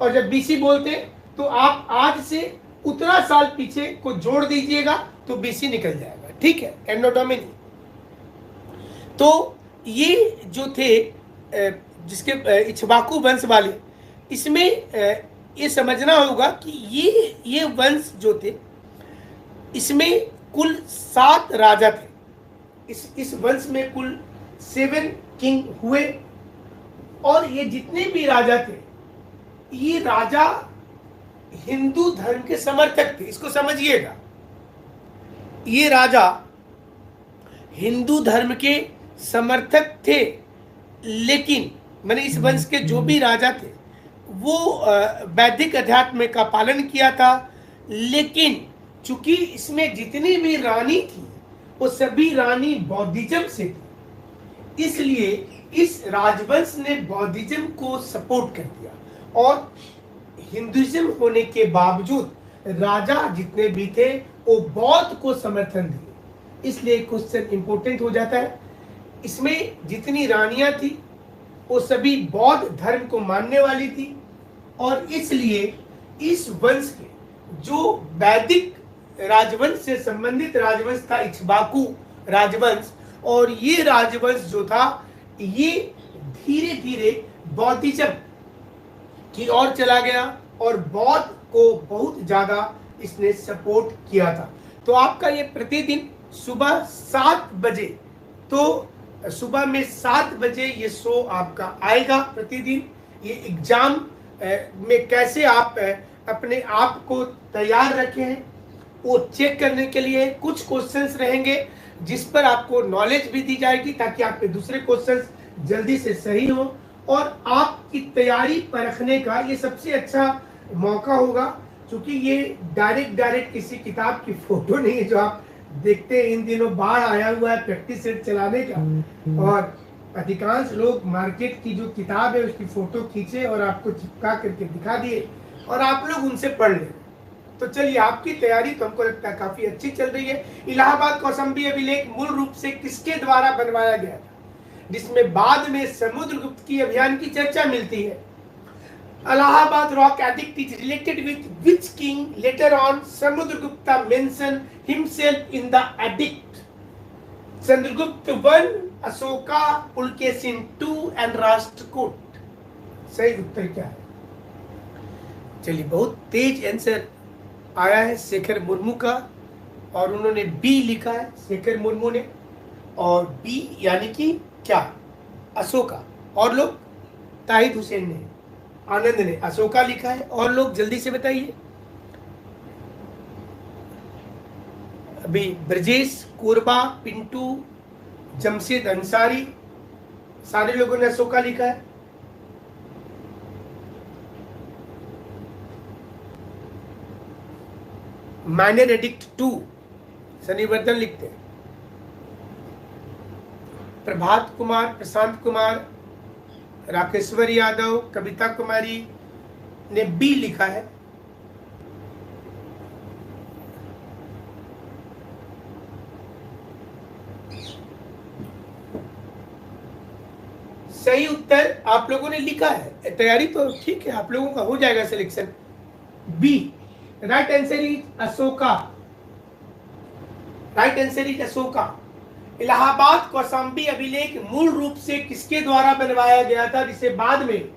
Speaker 1: और जब बीसी बोलते हैं तो आप आज से उतना साल पीछे को जोड़ दीजिएगा तो बीसी निकल जाएगा, ठीक है, एन्नो डोमिनी। तो ये जो थे जिसके इक्ष्वाकु वंश वाले, इसमें ये समझना होगा कि ये वंश जो थे इसमें कुल 7 राजा थे। इस वंश में कुल 7 किंग हुए, और ये जितने भी राजा थे ये राजा हिंदू धर्म के समर्थक थे। इसको समझिएगा, ये राजा हिंदू धर्म के समर्थक थे, लेकिन मैंने इस वंश के जो भी राजा थे वो वैदिक अध्यात्म का पालन किया था। लेकिन चूंकि इसमें जितनी भी रानी थी वो सभी रानी बौद्धिज्म से थी, इसलिए इस राजवंश ने बौद्धिज्म को सपोर्ट कर दिया। और हिंदुइज्म होने के बावजूद राजा जितने भी थे वो बौद्ध को समर्थन दिए। इसलिए क्वेश्चन इंपॉर्टेंट हो जाता है। इसमें जितनी रानियां थी वो सभी बौद्ध धर्म को मानने वाली थी, और इसलिए इस वंश के जो वैदिक राजवंश से संबंधित राजवंश था इक्ष्वाकु राजवंश, और ये राजवंश जो था ये धीरे धीरे बौद्धिज्म की ओर चला गया और बौद्ध को बहुत ज्यादा इसने सपोर्ट किया था। तो आपका ये प्रतिदिन सुबह 7 बजे, तो सुबह में 7 बजे ये शो आपका आएगा प्रतिदिन। ये एग्जाम में कैसे आप अपने आप को तैयार रखे हैं वो चेक करने के लिए कुछ क्वेश्चंस रहेंगे जिस पर आपको नॉलेज भी दी जाएगी, ताकि आपके दूसरे क्वेश्चंस जल्दी से सही हो। और आपकी तैयारी परखने का ये सबसे अच्छा मौका होगा, क्योंकि ये डायरेक्ट किसी किताब की फोटो नहीं है जो आप देखते हैं। इन दिनों बाढ़ आया हुआ है प्रैक्टिस सेट चलाने का, और अधिकांश लोग मार्केट की जो किताब है उसकी फोटो खींचे और आपको चिपका करके दिखा दिए और आप लोग उनसे पढ़ ले। तो चलिए, आपकी तैयारी तो हमको लगता है काफी अच्छी चल रही है। इलाहाबाद कौशाम्बी अभिलेख मूल रूप से किसके द्वारा बनवाया गया था, जिसमें बाद में समुद्रगुप्त की अभियान की चर्चा मिलती है। Allahabad rock edict is related with which king? Later on, Samudragupta mentioned himself in the edict. Chandragupta I, Ashoka, Pulkesin II and Rashtrakut. सही उत्तर क्या है? चलिए, बहुत तेज आंसर आया है शेखर मुर्मू का, और उन्होंने बी लिखा है शेखर मुर्मू ने, और बी यानी कि क्या? अशोका। और लोग ताहिद हुसैन ने, आनंद ने अशोका लिखा है। और लोग जल्दी से बताइए। अभी ब्रजेश, कोरबा, पिंटू, जमशेद अंसारी, सारे लोगों ने अशोका लिखा है। माइनर एडिक्ट 2 शनिवर्धन लिखते हैं। प्रभात कुमार, प्रशांत कुमार, राकेश्वर यादव, कविता कुमारी ने बी लिखा है। उत्तर आप लोगों ने लिखा है, तैयारी तो ठीक है, आप लोगों का हो जाएगा selection. B right answer is Ashoka. Right answer is Ashoka. Allahabad Kaushambi अभिलेख मूल रूप से किसके द्वारा बनवाया गया था, जिसे बाद में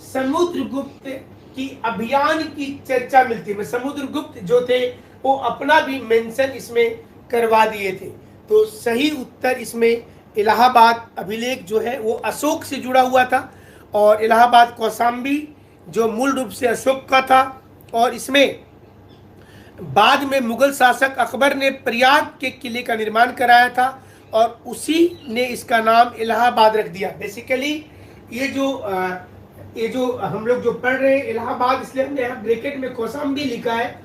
Speaker 1: समुद्रगुप्त की अभियान की चर्चा मिलती है। समुद्रगुप्त जो थे वो अपना भी मेंशन इसमें करवा दिए थे। तो सही उत्तर इसमें इलाहाबाद अभिलेख जो है वो अशोक से जुड़ा हुआ था, और इलाहाबाद कौशाम्बी जो मूल रूप से अशोक का था, और इसमें बाद में मुगल शासक अकबर ने प्रयाग के किले का निर्माण कराया था और उसी ने इसका नाम इलाहाबाद रख दिया। बेसिकली ये जो हम लोग जो पढ़ रहे हैं इलाहाबाद, इसलिए हमने यहाँ ब्रैकेट में कौशाम्बी लिखा है।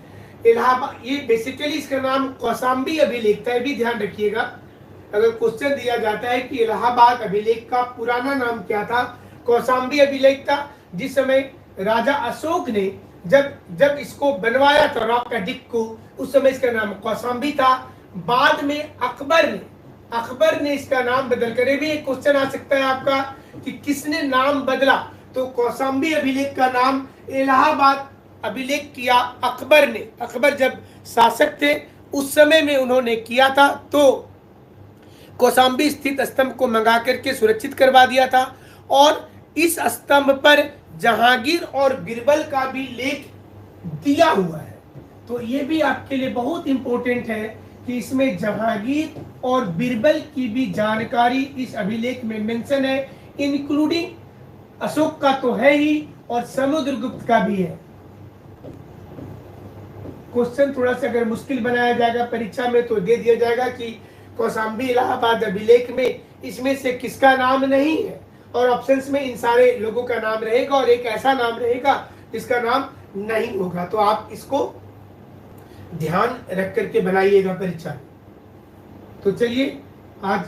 Speaker 1: इलाहाबाद ये बेसिकली इसका नाम कौशाम्बी अभिलेख था, ये भी ध्यान रखिएगा। अगर क्वेश्चन दिया जाता है कि इलाहाबाद अभिलेख का पुराना नाम क्या था, कौशाम्बी अभिलेख था। जिस समय राजा अशोक ने जब इसको बनवाया था रॉक एडिक्ट को, उस समय इसका नाम कौशाम्बी था। बाद में अकबर ने इसका नाम बदल कर, भी एक क्वेश्चन आ सकता है आपका कि किसने नाम बदला, तो कौशाम्बी अभिलेख का नाम इलाहाबाद अभिलेख किया अकबर ने। अकबर जब शासक थे उस समय में उन्होंने किया था, तो कौशाम्बी स्थित स्तंभ को मंगा करके सुरक्षित करवा दिया था, और इस स्तंभ पर जहांगीर और बीरबल का भी लेख दिया हुआ है। तो ये भी आपके लिए बहुत इंपॉर्टेंट है कि इसमें जहांगीर और बीरबल की भी जानकारी इस अभिलेख में मेंशन है, इंक्लूडिंग अशोक का तो है ही और समुद्रगुप्त का भी है। क्वेश्चन थोड़ा सा अगर मुश्किल बनाया जाएगा परीक्षा में तो दे दिया जाएगा कि कौशाम्बी इलाहाबाद अभिलेख में इसमें से किसका नाम नहीं है, और ऑप्शंस में इन सारे लोगों का नाम रहेगा और एक ऐसा नाम रहेगा जिसका नाम नहीं होगा। तो आप इसको ध्यान रख करके बनाइएगा परीक्षा में। तो चलिए, आज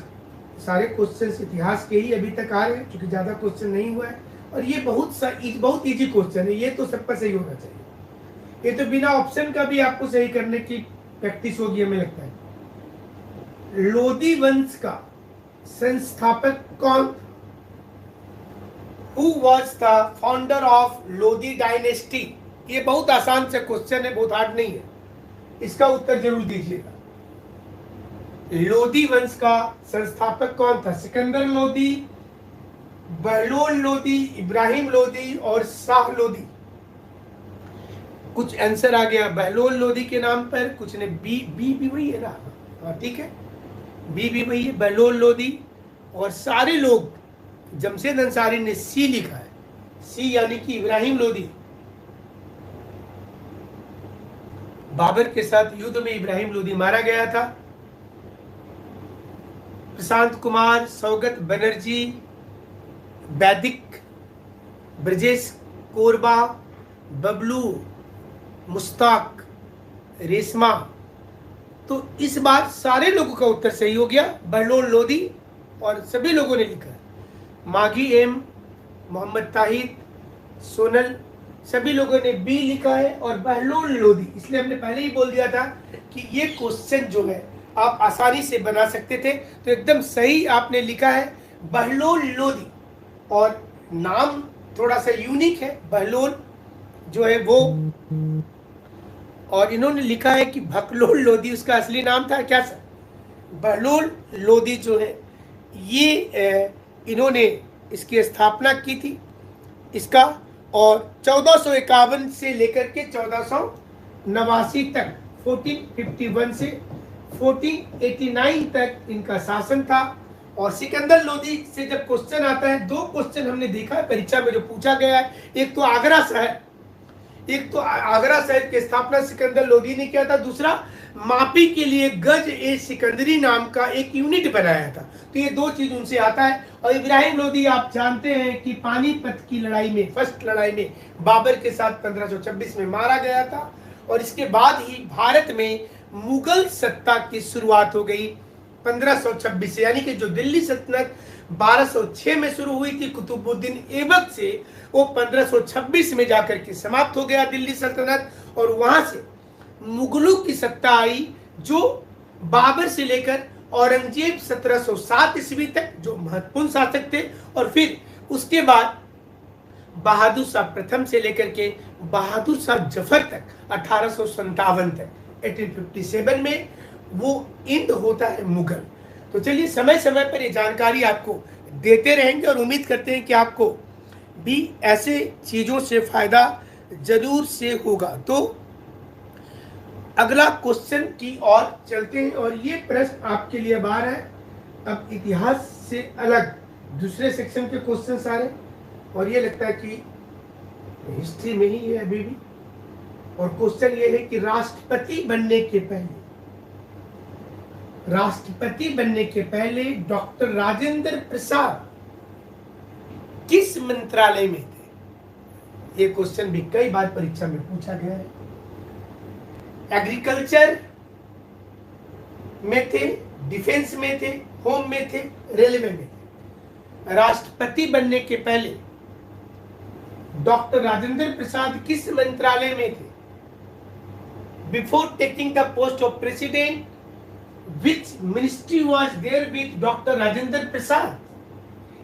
Speaker 1: सारे क्वेश्चन इतिहास के ही अभी तक आ रहे हैं, क्योंकि ज्यादा क्वेश्चन नहीं हुआ है, और ये बहुत इजी क्वेश्चन है, ये तो सबका सही होना चाहिए। ये तो बिना ऑप्शन का भी आपको सही करने की प्रैक्टिस होगी हमें लगता है। लोधी वंश का संस्थापक कौन? Who was the founder of Lodhi dynasty? ये बहुत आसान से क्वेश्चन है, बहुत हार्ड नहीं है, इसका उत्तर जरूर दीजिएगा। लोधी वंश का संस्थापक कौन था? सिकंदर लोधी, बहलोल लोधी, इब्राहिम लोधी और शाह लोधी। कुछ आंसर आ गया बहलोल लोधी के नाम पर, कुछ ने बी भी वही है ना, ठीक है, बी भी वही है, बहलोल लोधी। और सारे लोग, जमशेद अंसारी ने सी लिखा है, सी यानी कि इब्राहिम लोधी। बाबर के साथ युद्ध में इब्राहिम लोधी मारा गया था। प्रशांत कुमार, सौगत बनर्जी, वैदिक, ब्रजेश कोरबा, बबलू, मुश्ताक, रेशमा। तो इस बार सारे लोगों का उत्तर सही हो गया, बहलोल लोधी, और सभी लोगों ने लिखा है। मागी एम, मोहम्मद ताहिर, सोनल, सभी लोगों ने बी लिखा है, और बहलोल लोधी। इसलिए हमने पहले ही बोल दिया था कि ये क्वेश्चन जो है आप आसानी से बना सकते थे, तो एकदम सही आपने लिखा है बहलोल लोधी। और नाम थोड़ा सा यूनिक है, बहलोल जो है वो, और इन्होंने लिखा है कि भकलोल लोधी उसका असली नाम था। क्या सर? बहलोल लोधी जो है ये इन्होंने इसकी स्थापना की थी इसका, और 1451 से लेकर के 1489 तक, 1451 से 1489 तक इनका शासन था। और सिकंदर लोधी से जब क्वेश्चन आता है, दो क्वेश्चन हमने देखा है परीक्षा में जो पूछा गया है, एक तो आगरा शहर की स्थापना सिकंदर लोधी ने किया था, दूसरा मापी के लिए गज ए सिकंदरी नाम का एक यूनिट बनाया था। तो ये दो चीज उनसे आता है। और इब्राहिम लोधी आप जानते हैं कि पानीपत की लड़ाई में, फर्स्ट लड़ाई में बाबर के साथ 1526 में मारा गया था, और इसके बाद ही भारत में मुगल सत्ता की शुरुआत हो गई 1526 से, यानी कि जो दिल्ली सल्तनत 1206 में शुरू हुई थी कुतुबुद्दीन ऐबक से, वो 1526 में जाकर के समाप्त हो गया दिल्ली सल्तनत, और वहां से मुगलों की सत्ता आई, जो बाबर से लेकर औरंगजेब 1707 ईस्वी तक जो महत्वपूर्ण शासक थे, और फिर उसके बाद बहादुर शाह प्रथम से लेकर के बहादुर शाह जफर तक 1857 तक 1857 में वो इंद होता है मुगल। तो चलिए समय समय पर ये जानकारी आपको देते रहेंगे और उम्मीद करते हैं कि आपको भी ऐसे चीज़ों से फायदा जरूर से होगा। तो अगला क्वेश्चन की ओर चलते हैं और ये प्रश्न आपके लिए बाहर है। अब इतिहास से अलग दूसरे सेक्शन के क्वेश्चन आ रहे और ये लगता है कि हिस्ट्री में ही है अभी भी। और क्वेश्चन ये है कि राष्ट्रपति बनने के पहले डॉक्टर राजेंद्र प्रसाद किस मंत्रालय में थे? ये क्वेश्चन भी कई बार परीक्षा में पूछा गया है। एग्रीकल्चर में थे, डिफेंस में थे, होम में थे, रेलवे में थे। राष्ट्रपति बनने के पहले डॉक्टर राजेंद्र प्रसाद किस मंत्रालय में थे? Before taking the post of president which ministry was there with Dr. Rajendra Prasad?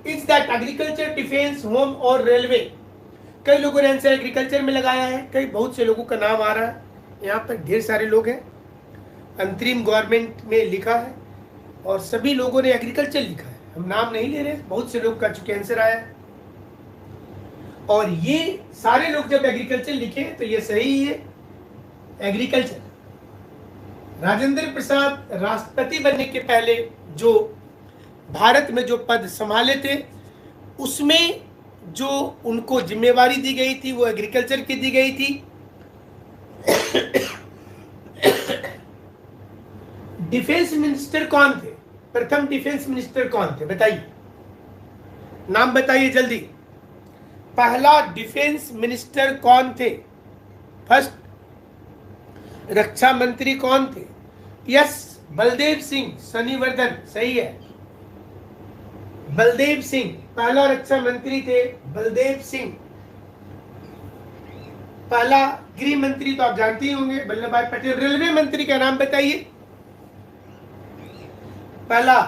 Speaker 1: Is that agriculture, defense, home और रेलवे? कई लोगों ने आंसर एग्रीकल्चर में लगाया है, कई बहुत से लोगों का नाम आ रहा है, यहाँ पर ढेर सारे लोग हैं। अंतरिम गवर्नमेंट में लिखा है और सभी लोगों ने एग्रीकल्चर लिखा है, हम नाम नहीं ले रहे, बहुत से लोग का चुके आंसर आया है। और ये सारे लोग जब एग्रीकल्चर लिखे तो ये सही है, एग्रीकल्चर। राजेंद्र प्रसाद राष्ट्रपति बनने के पहले जो भारत में जो पद संभाले थे उसमें जो उनको जिम्मेवारी दी गई थी वो एग्रीकल्चर की दी गई थी। डिफेंस मिनिस्टर कौन थे? प्रथम डिफेंस मिनिस्टर कौन थे बताइए, नाम बताइए जल्दी। पहला डिफेंस मिनिस्टर कौन थे? फर्स्ट रक्षा मंत्री कौन थे? यस, बलदेव सिंह सनीवर्धन, सही है, बलदेव सिंह पहला रक्षा मंत्री थे, बलदेव सिंह। पहला गृह मंत्री तो आप जानते ही होंगे, वल्लभ भाई पटेल। रेलवे मंत्री का नाम बताइए। पहला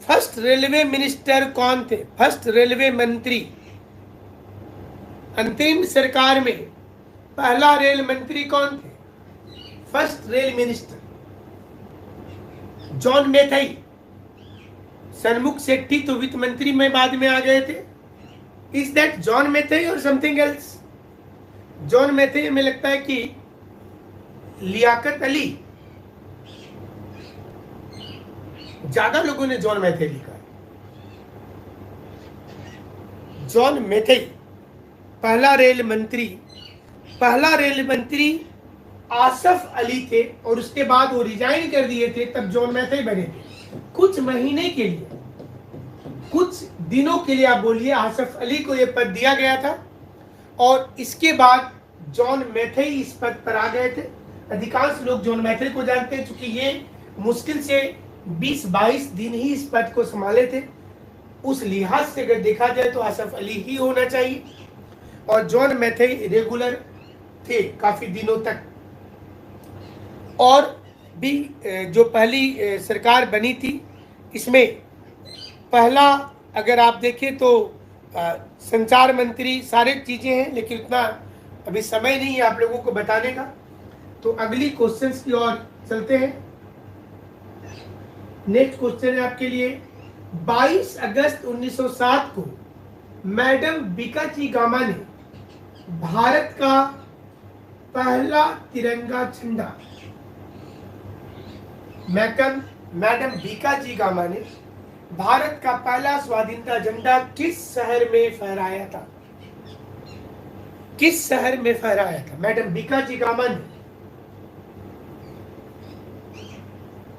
Speaker 1: फर्स्ट रेलवे मिनिस्टर कौन थे? फर्स्ट रेलवे मंत्री। अंतरिम सरकार में पहला रेल मंत्री कौन थे? First rail minister John Matthai. Shanmukham Chetty तो वित्त मंत्री में बाद में आ गए थे। इज दैट जॉन मैथाई और समथिंग एल्स? जॉन मैथाई में लगता है कि लियाकत अली, ज्यादा लोगों ने जॉन मैथाई लिखा है। जॉन मैथाई पहला रेल मंत्री आसफ अली थे और उसके बाद वो रिजाइन कर दिए थे, तब जॉन मैथाई बने थे। कुछ महीने के लिए, कुछ दिनों के लिए आप बोलिए, आसफ अली को यह पद दिया गया था और इसके बाद जॉन मैथाई इस पद पर आ गए थे। अधिकांश लोग जॉन मैथाई को जानते हैं क्योंकि ये मुश्किल से 20-22 दिन ही इस पद को संभाले थे। उस लिहाज से अगर देखा जाए तो आसफ अली ही होना चाहिए और जॉन मैथाई रेगुलर थे काफी दिनों तक। और भी जो पहली सरकार बनी थी इसमें पहला अगर आप देखें तो संचार मंत्री, सारे चीजें हैं, लेकिन उतना अभी समय नहीं है आप लोगों को बताने का। तो अगली क्वेश्चंस की ओर चलते हैं। नेक्स्ट क्वेश्चन है आपके लिए। 22 अगस्त 1907 को मैडम बीकाजी गामा ने भारत का पहला तिरंगा झंडा, मैडम बीकाजी गामा ने भारत का पहला स्वाधीनता झंडा किस शहर में फहराया था? किस शहर में फहराया था? मैडम बीकाजी गामा ने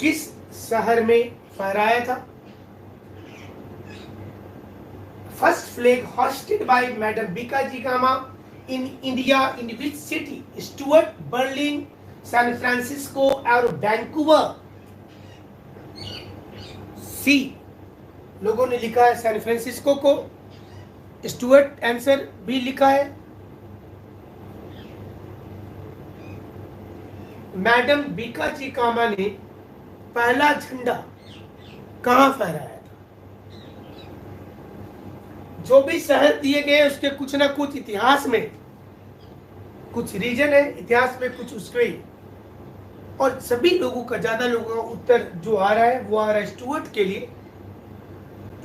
Speaker 1: किस शहर में फहराया था? First flag hosted by madam Bhikaji Cama in India in which city? Stuttgart, Berlin, San Francisco और वैंकूवर? सी लोगों ने लिखा है सैन फ्रांसिस्को को, स्टुअर्ट आंसर भी लिखा है। मैडम बीकाजी गामा ने पहला झंडा कहां फहराया था? जो भी शहर दिए गए उसके कुछ ना कुछ इतिहास में कुछ रीजन है, इतिहास में कुछ उसके, और सभी लोगों का, ज्यादा लोगों का उत्तर जो आ रहा है वो आ रहा है स्टुअर्ट के लिए।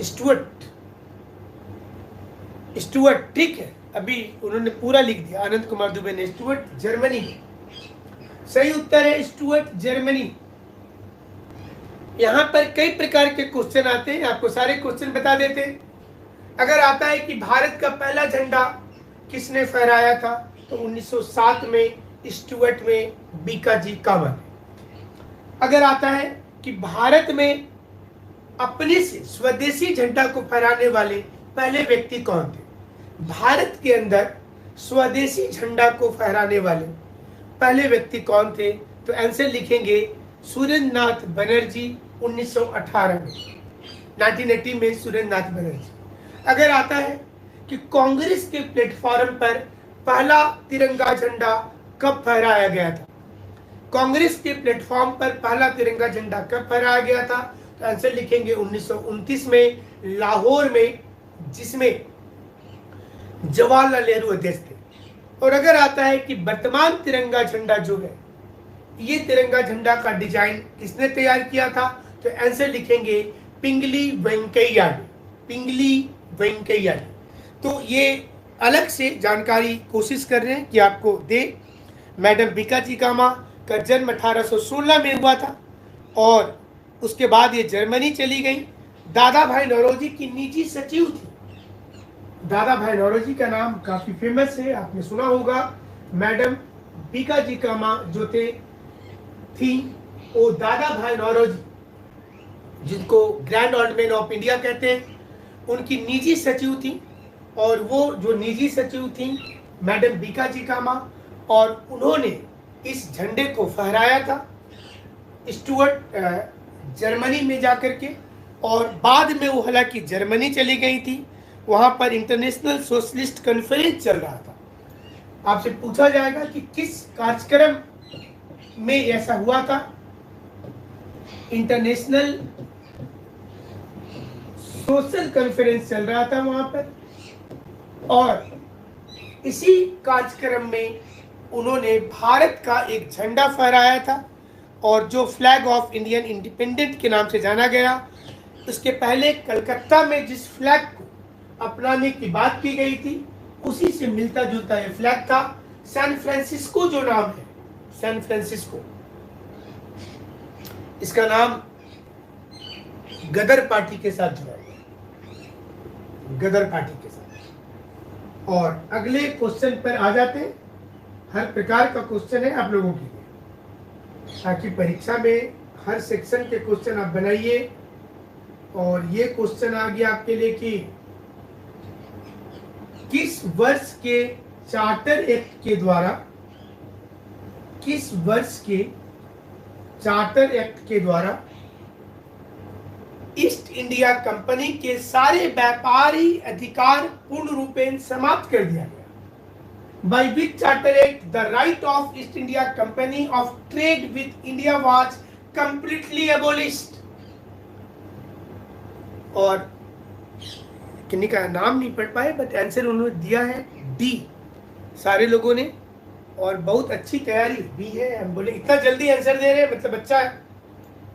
Speaker 1: स्टुअर्ट, स्टुअर्ट, ठीक है, अभी उन्होंने पूरा लिख दिया आनंद कुमार दुबे ने, स्टुअर्ट जर्मनी। सही उत्तर है स्टुअर्ट जर्मनी। यहां पर कई प्रकार के क्वेश्चन आते हैं, आपको सारे क्वेश्चन बता देते हैं। अगर आता है कि भारत का पहला झंडा किसने फहराया था, तो 1907 में स्टुअर्ट में बीकाजी कामा। अगर आता है कि भारत में अपने से स्वदेशी झंडा को फहराने वाले पहले व्यक्ति कौन थे, भारत के अंदर स्वदेशी झंडा को फहराने वाले पहले व्यक्ति कौन थे, तो आंसर लिखेंगे सुरेंद्र नाथ बनर्जी 1918 में, 1980 में सुरेंद्र नाथ बनर्जी। अगर आता है कि कांग्रेस के प्लेटफॉर्म पर पहला तिरंगा झंडा कब फहराया गया था, कांग्रेस के प्लेटफॉर्म पर पहला तिरंगा झंडा कब फहराया गया था, तो आंसर लिखेंगे 1929 में लाहौर में, जिसमें जवाहरलाल नेहरू अध्यक्ष थे। और अगर आता है कि वर्तमान तिरंगा झंडा जो है, ये तिरंगा झंडा का डिजाइन किसने तैयार किया था, तो आंसर लिखेंगे पिंगली वेंकैया, पिंगली वेंकैया। तो ये अलग से जानकारी कोशिश कर रहे हैं कि आपको दे। मैडम बीकाजी कामा का जन्म 1816 में हुआ था और उसके बाद ये जर्मनी चली गई। दादा भाई नौरोजी की निजी सचिव थी। दादा भाई नौरोजी का नाम काफी फेमस है, आपने सुना होगा। मैडम बीकाजी कामा जो थी वो दादा भाई नौरोजी, जिनको grand old man of India कहते हैं, उनकी निजी सचिव थी। और वो जो निजी सचिव थी मैडम बीकाजी कामा, और उन्होंने इस झंडे को फहराया था स्टुअर्ट जर्मनी में जाकर के। और बाद में वो हालांकि जर्मनी चली गई थी, वहां पर इंटरनेशनल सोशलिस्ट कॉन्फ्रेंस चल रहा था। आपसे पूछा जाएगा कि किस कार्यक्रम में ऐसा हुआ था, इंटरनेशनल सोशल कॉन्फ्रेंस चल रहा था वहां पर, और इसी कार्यक्रम में उन्होंने भारत का एक झंडा फहराया था, और जो फ्लैग ऑफ इंडियन इंडिपेंडेंट के नाम से जाना गया। उसके पहले कलकत्ता में जिस फ्लैग को अपनाने की बात की गई थी, उसी से मिलता जुलता ये फ्लैग था। सैन फ्रांसिस्को जो नाम है, सैन फ्रांसिस्को, इसका नाम गदर पार्टी के साथ जुड़ा है, गदर पार्टी के साथ। और अगले क्वेश्चन पर आ जाते हैं। हर प्रकार का क्वेश्चन है आप लोगों के लिए, ताकि परीक्षा में हर सेक्शन के क्वेश्चन आप बनाइए। और ये क्वेश्चन आ गया आपके लिए कि किस वर्ष के चार्टर एक्ट के द्वारा, किस वर्ष के चार्टर एक्ट के द्वारा ईस्ट इंडिया कंपनी के सारे व्यापारी अधिकार पूर्ण रूपेण समाप्त कर दिया गया। By which charter act the right of East India Company of trade with India was completely abolished? और किन्हीं का नाम नहीं पढ़ पाए, बट आंसर उन्होंने दिया है डी, सारे लोगों ने। और बहुत अच्छी तैयारी भी है। हम बोले इतना जल्दी आंसर दे रहे हैं, मतलब अच्छा है,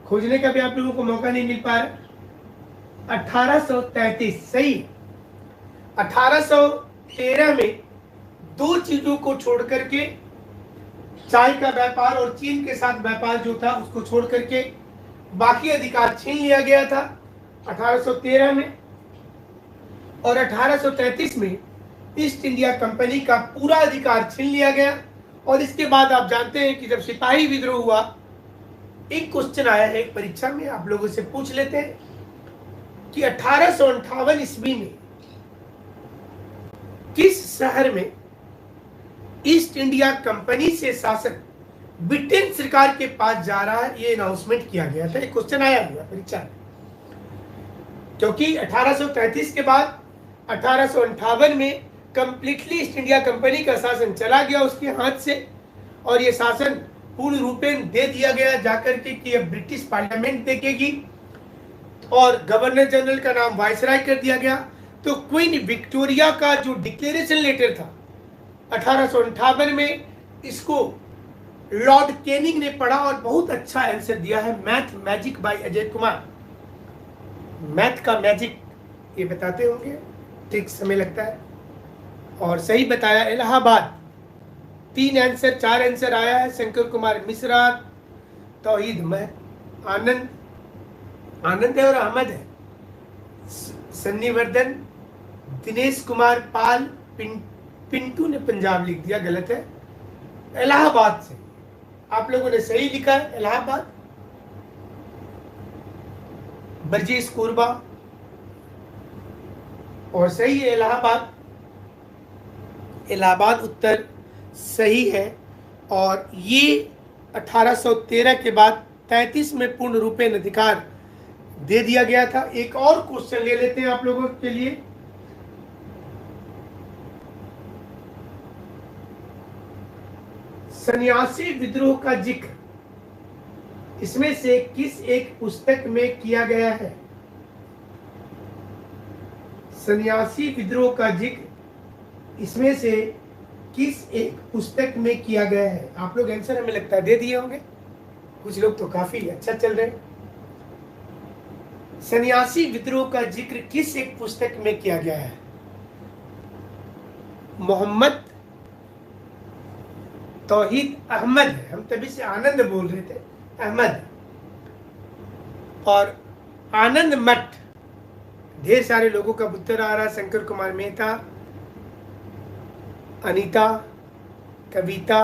Speaker 1: खोजने का भी आप लोगों को मौका नहीं मिल पा रहा। 1833 सही। 1813 में दो चीजों को छोड़ करके, चाय का व्यापार और चीन के साथ व्यापार जो था उसको छोड़ करके बाकी अधिकार छीन लिया गया था 1813 में। और 1833 में ईस्ट इंडिया कंपनी का पूरा अधिकार छीन लिया गया। और इसके बाद आप जानते हैं कि जब सिपाही विद्रोह हुआ, एक क्वेश्चन आया है एक परीक्षा में, आप लोगों से पूछ लेते हैं कि 1858 ईस्वी में किस शहर में ईस्ट इंडिया कंपनी से शासन ब्रिटेन सरकार के पास जा रहा है, ये अनाउंसमेंट किया गया था। एक क्वेश्चन आया हुआ परीक्षा में, क्योंकि 1833 के बाद 1858 में कंप्लीटली ईस्ट इंडिया कंपनी का शासन चला गया उसके हाथ से, और ये शासन पूर्ण रूपेण दे दिया गया जाकर के कि अब ब्रिटिश पार्लियामेंट देखेगी, और गवर्नर जनरल का नाम वायसराय कर दिया गया। तो क्वीन विक्टोरिया का जो डिक्लेरेशन लेटर था 1858 में, इसको लॉर्ड कैनिंग ने पढ़ा और बहुत अच्छा आंसर दिया है। Math magic by Ajay Kumar. Math का मैजिक ये बताते होंगे, ठीक समय लगता है। और सही बताया इलाहाबाद। 3 आंसर 4 आंसर आया है। शंकर कुमार मिश्रा, तौहीद आनंद है और अहमद है। सन्नीवर्धन, दिनेश कुमार पाल, पिंटू ने पंजाब लिख दिया, गलत है। इलाहाबाद से आप लोगों ने सही लिखा है, इलाहाबाद। बरजेश कोरबा और सही है इलाहाबाद। इलाहाबाद उत्तर सही है। और ये 1813 के बाद 33 में पूर्ण रूपेण अधिकार दे दिया गया था। एक और क्वेश्चन ले लेते हैं आप लोगों के लिए। सन्यासी विद्रोह का जिक्र इसमें से किस एक पुस्तक में किया गया है? सन्यासी विद्रोह का जिक्र इसमें से किस एक पुस्तक में किया गया है? आप लोग आंसर हमें लगता है दे दिए होंगे, कुछ लोग तो काफी अच्छा चल रहे हैं। सन्यासी विद्रोह का जिक्र किस एक पुस्तक में किया गया है? मोहम्मद तौहीद अहमद है, हम तभी से आनंद बोल रहे थे, अहमद। और आनंद मठ, ढेर सारे लोगों का उत्तर आ रहा है। शंकर कुमार मेहता, अनीता, कविता,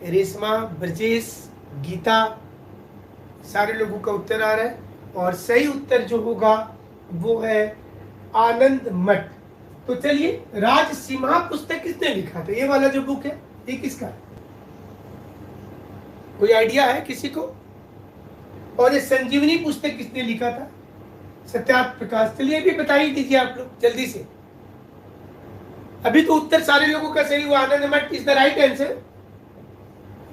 Speaker 1: रेशमा, ब्रजेश, गीता, सारे लोगों का उत्तर आ रहा है। और सही उत्तर जो होगा वो है आनंद मठ। तो चलिए, राजसिम्हा पुस्तक किसने लिखा था? ये वाला जो बुक है ये किसका है? कोई आइडिया है किसी को? और ये संजीवनी पुस्तक किसने लिखा था? सत्यार्थ प्रकाश। चलिए भी बता ही दीजिए आप लोग जल्दी से। अभी तो उत्तर सारे लोगों का सही हुआ, आनंद मठ इज द राइट आंसर।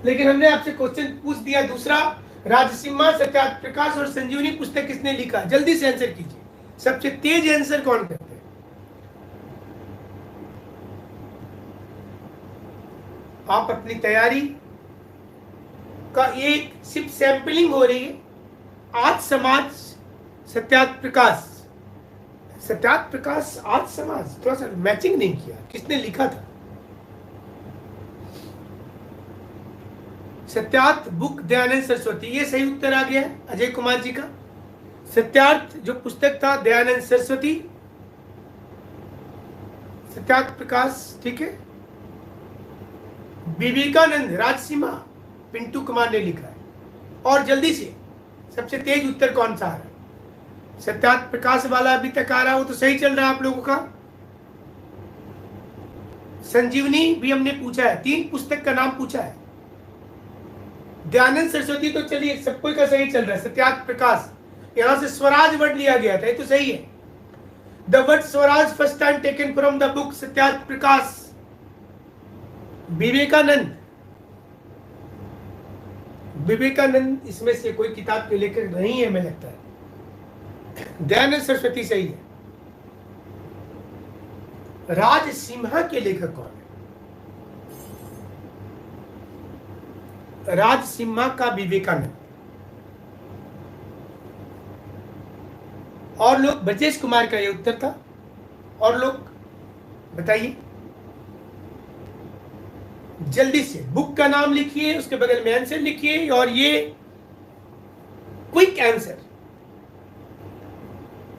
Speaker 1: लेकिन हमने आपसे क्वेश्चन पूछ दिया दूसरा, राजसिम्हा, सत्यार्थ प्रकाश और संजीवनी पुस्तक किसने लिखा? जल्दी से आंसर कीजिए। सबसे तेज आंसर कौन करते हैं? आप अपनी तैयारी का एक सिर्फ सैंपलिंग हो रही है। आज समाज, सत्यार्थ प्रकाश, सत्यार्थ प्रकाश, आज समाज, थोड़ा सा मैचिंग नहीं किया। किसने लिखा था? सत्यार्थ बुक दयानंद सरस्वती, ये सही उत्तर आ गया है अजय कुमार जी का। सत्यार्थ जो पुस्तक था दयानंद सरस्वती, सत्यार्थ प्रकाश, ठीक है। विवेकानंद, राजसिम्हा, पिंटू कुमार ने लिखा है। और जल्दी से सबसे तेज उत्तर कौन सा है? सत्यार्थ प्रकाश वाला अभी तक आ रहा हो तो सही चल रहा है आप लोगों का। संजीवनी भी हमने पूछा है, 3 पुस्तक का नाम पूछा है। दयानंद सरस्वती तो चलिए सबको का सही चल रहा है। सत्यार्थ प्रकाश, यहां से स्वराज वर्ड लिया गया था, ये तो सही है। The word Swaraj first time taken from the book Satyarth Prakash. Vivekananda, Vivekananda इसमें से कोई किताब के लेकर नहीं है, हमें लगता है। दयानंद सरस्वती सही है। राजसिम्हा के लेखक कौन है? राजसिम्हा का विवेकानंद। और लोग, ब्रजेश कुमार का ये उत्तर था। और लोग बताइए जल्दी से, बुक का नाम लिखिए, उसके बगल में आंसर लिखिए। और ये क्विक आंसर,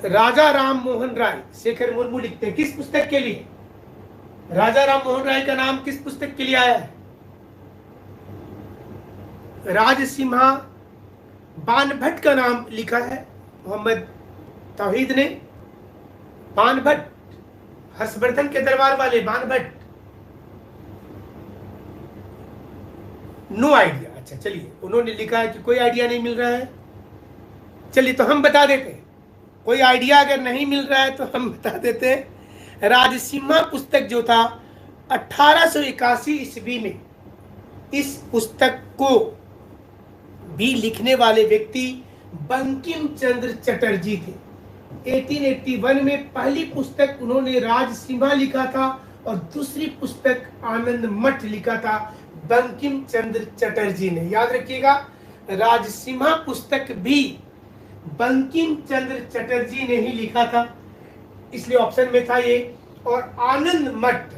Speaker 1: राजा राम मोहन राय, शेखर मुर्मू लिखते हैं। किस पुस्तक के लिए? राजा राम मोहन राय का नाम किस पुस्तक के लिए आया है? राजसिम्हा। बाणभट्ट का नाम लिखा है मोहम्मद तौहीद ने। बाणभट्ट, हर्षवर्धन के दरबार वाले बाणभट्ट। No idea. अच्छा चलिए, उन्होंने लिखा है कि कोई आइडिया नहीं मिल रहा है। चलिए तो हम बता देते हैं, कोई आइडिया अगर नहीं मिल रहा है तो हम बता देते हैं। राजसिम्हा पुस्तक जो था 1881 ईस्वी में, इस पुस्तक को भी लिखने वाले व्यक्ति बंकिम चंद्र चटर्जी थे। 1881 में पहली पुस्तक उन्होंने राजसीमा लिखा था और दूसरी पुस्तक आनंद मठ लिखा था बंकिम चंद्र चटर्जी ने। याद रखिएगा, राजसीमा पुस्तक भी बंकिम चंद्र चटर्जी ने ही लिखा था, इसलिए ऑप्शन में था ये। और आनंद मठ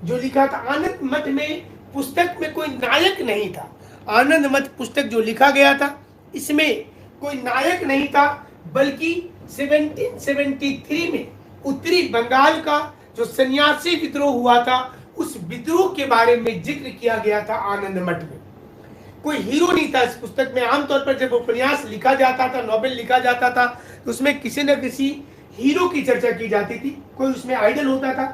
Speaker 1: जो लिखा था, आनंद मठ में पुस्तक में कोई नायक नहीं था। आनंद मठ पुस्तक जो लिखा गया था इसमें कोई नायक नहीं था, बल्कि 1773 में उत्तरी बंगाल का जो सन्यासी विद्रोह हुआ था उस विद्रोह के बारे में जिक्र किया गया था आनंद मठ में। कोई हीरो नहीं था इस पुस्तक में। आमतौर पर जब उपन्यास लिखा जाता था, नॉवेल लिखा जाता था, तो उसमें किसी न किसी हीरो की चर्चा की जाती थी, कोई उसमें आइडल होता था।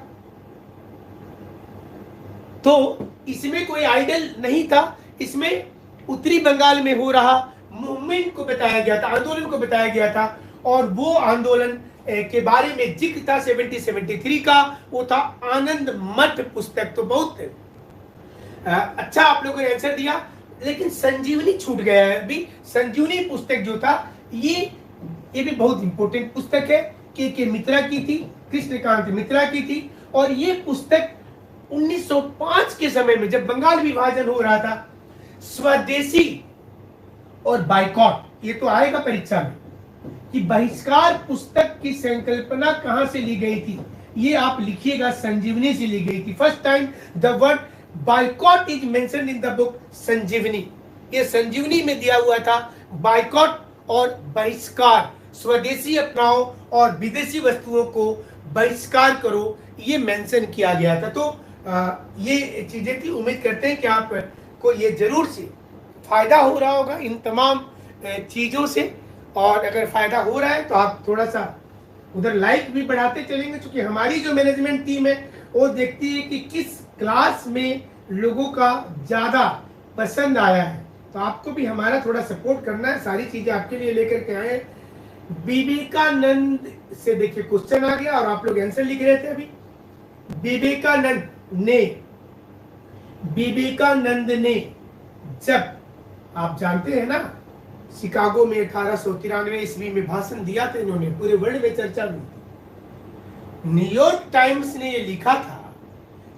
Speaker 1: तो इसमें कोई आइडल नहीं था, इसमें उत्तरी बंगाल में हो रहा मूवमेंट को बताया गया था, आंदोलन को बताया गया था, और वो आंदोलन के बारे में जिक्र था 1773 का, वो था आनंद मठ पुस्तक। तो बहुत अच्छा आप लोगों ने आंसर दिया, लेकिन संजीवनी छूट गया है अभी। संजीवनी पुस्तक जो था ये भी बहुत इंपॉर्टेंट पुस्तक है, के मित्रा की थी, कृष्णकांत मित्रा की थी। और ये पुस्तक 1905 के समय में जब बंगाल विभाजन हो रहा था, स्वदेशी और बाइकॉट, ये तो आएगा परीक्षा में कि बहिष्कार पुस्तक की संकल्पना कहां से ली गई थी, ये आप लिखिएगा, संजीवनी से ली गई थी। First time the word boycott is mentioned in the book Sanjivani. ये संजीवनी में दिया हुआ था बाइकॉट और बहिष्कार, स्वदेशी अपनाओ और विदेशी वस्तुओं को बहिष्कार करो, ये मेंशन किया गया था। तो ये चीजें थी। उम्मीद करते हैं कि आपको ये जरूर से फायदा हो रहा होगा इन तमाम चीजों से, और अगर फायदा हो रहा है तो आप थोड़ा सा उधर लाइक भी बढ़ाते चलेंगे, क्योंकि हमारी जो मैनेजमेंट टीम है वो देखती है कि किस क्लास में लोगों का ज्यादा पसंद आया है। तो आपको भी हमारा थोड़ा सपोर्ट करना है, सारी चीजें आपके लिए लेकर के आए। विवेकानंद से देखिए क्वेश्चन आ गया और आप लोग आंसर लिख रहे थे अभी। विवेकानंद ने जब, आप जानते हैं ना, शिकागो में 1893 ईस्वी में भाषण दिया था इन्होंने, पूरे वर्ल्ड में चर्चा हुई थी। न्यूयॉर्क टाइम्स ने ये लिखा था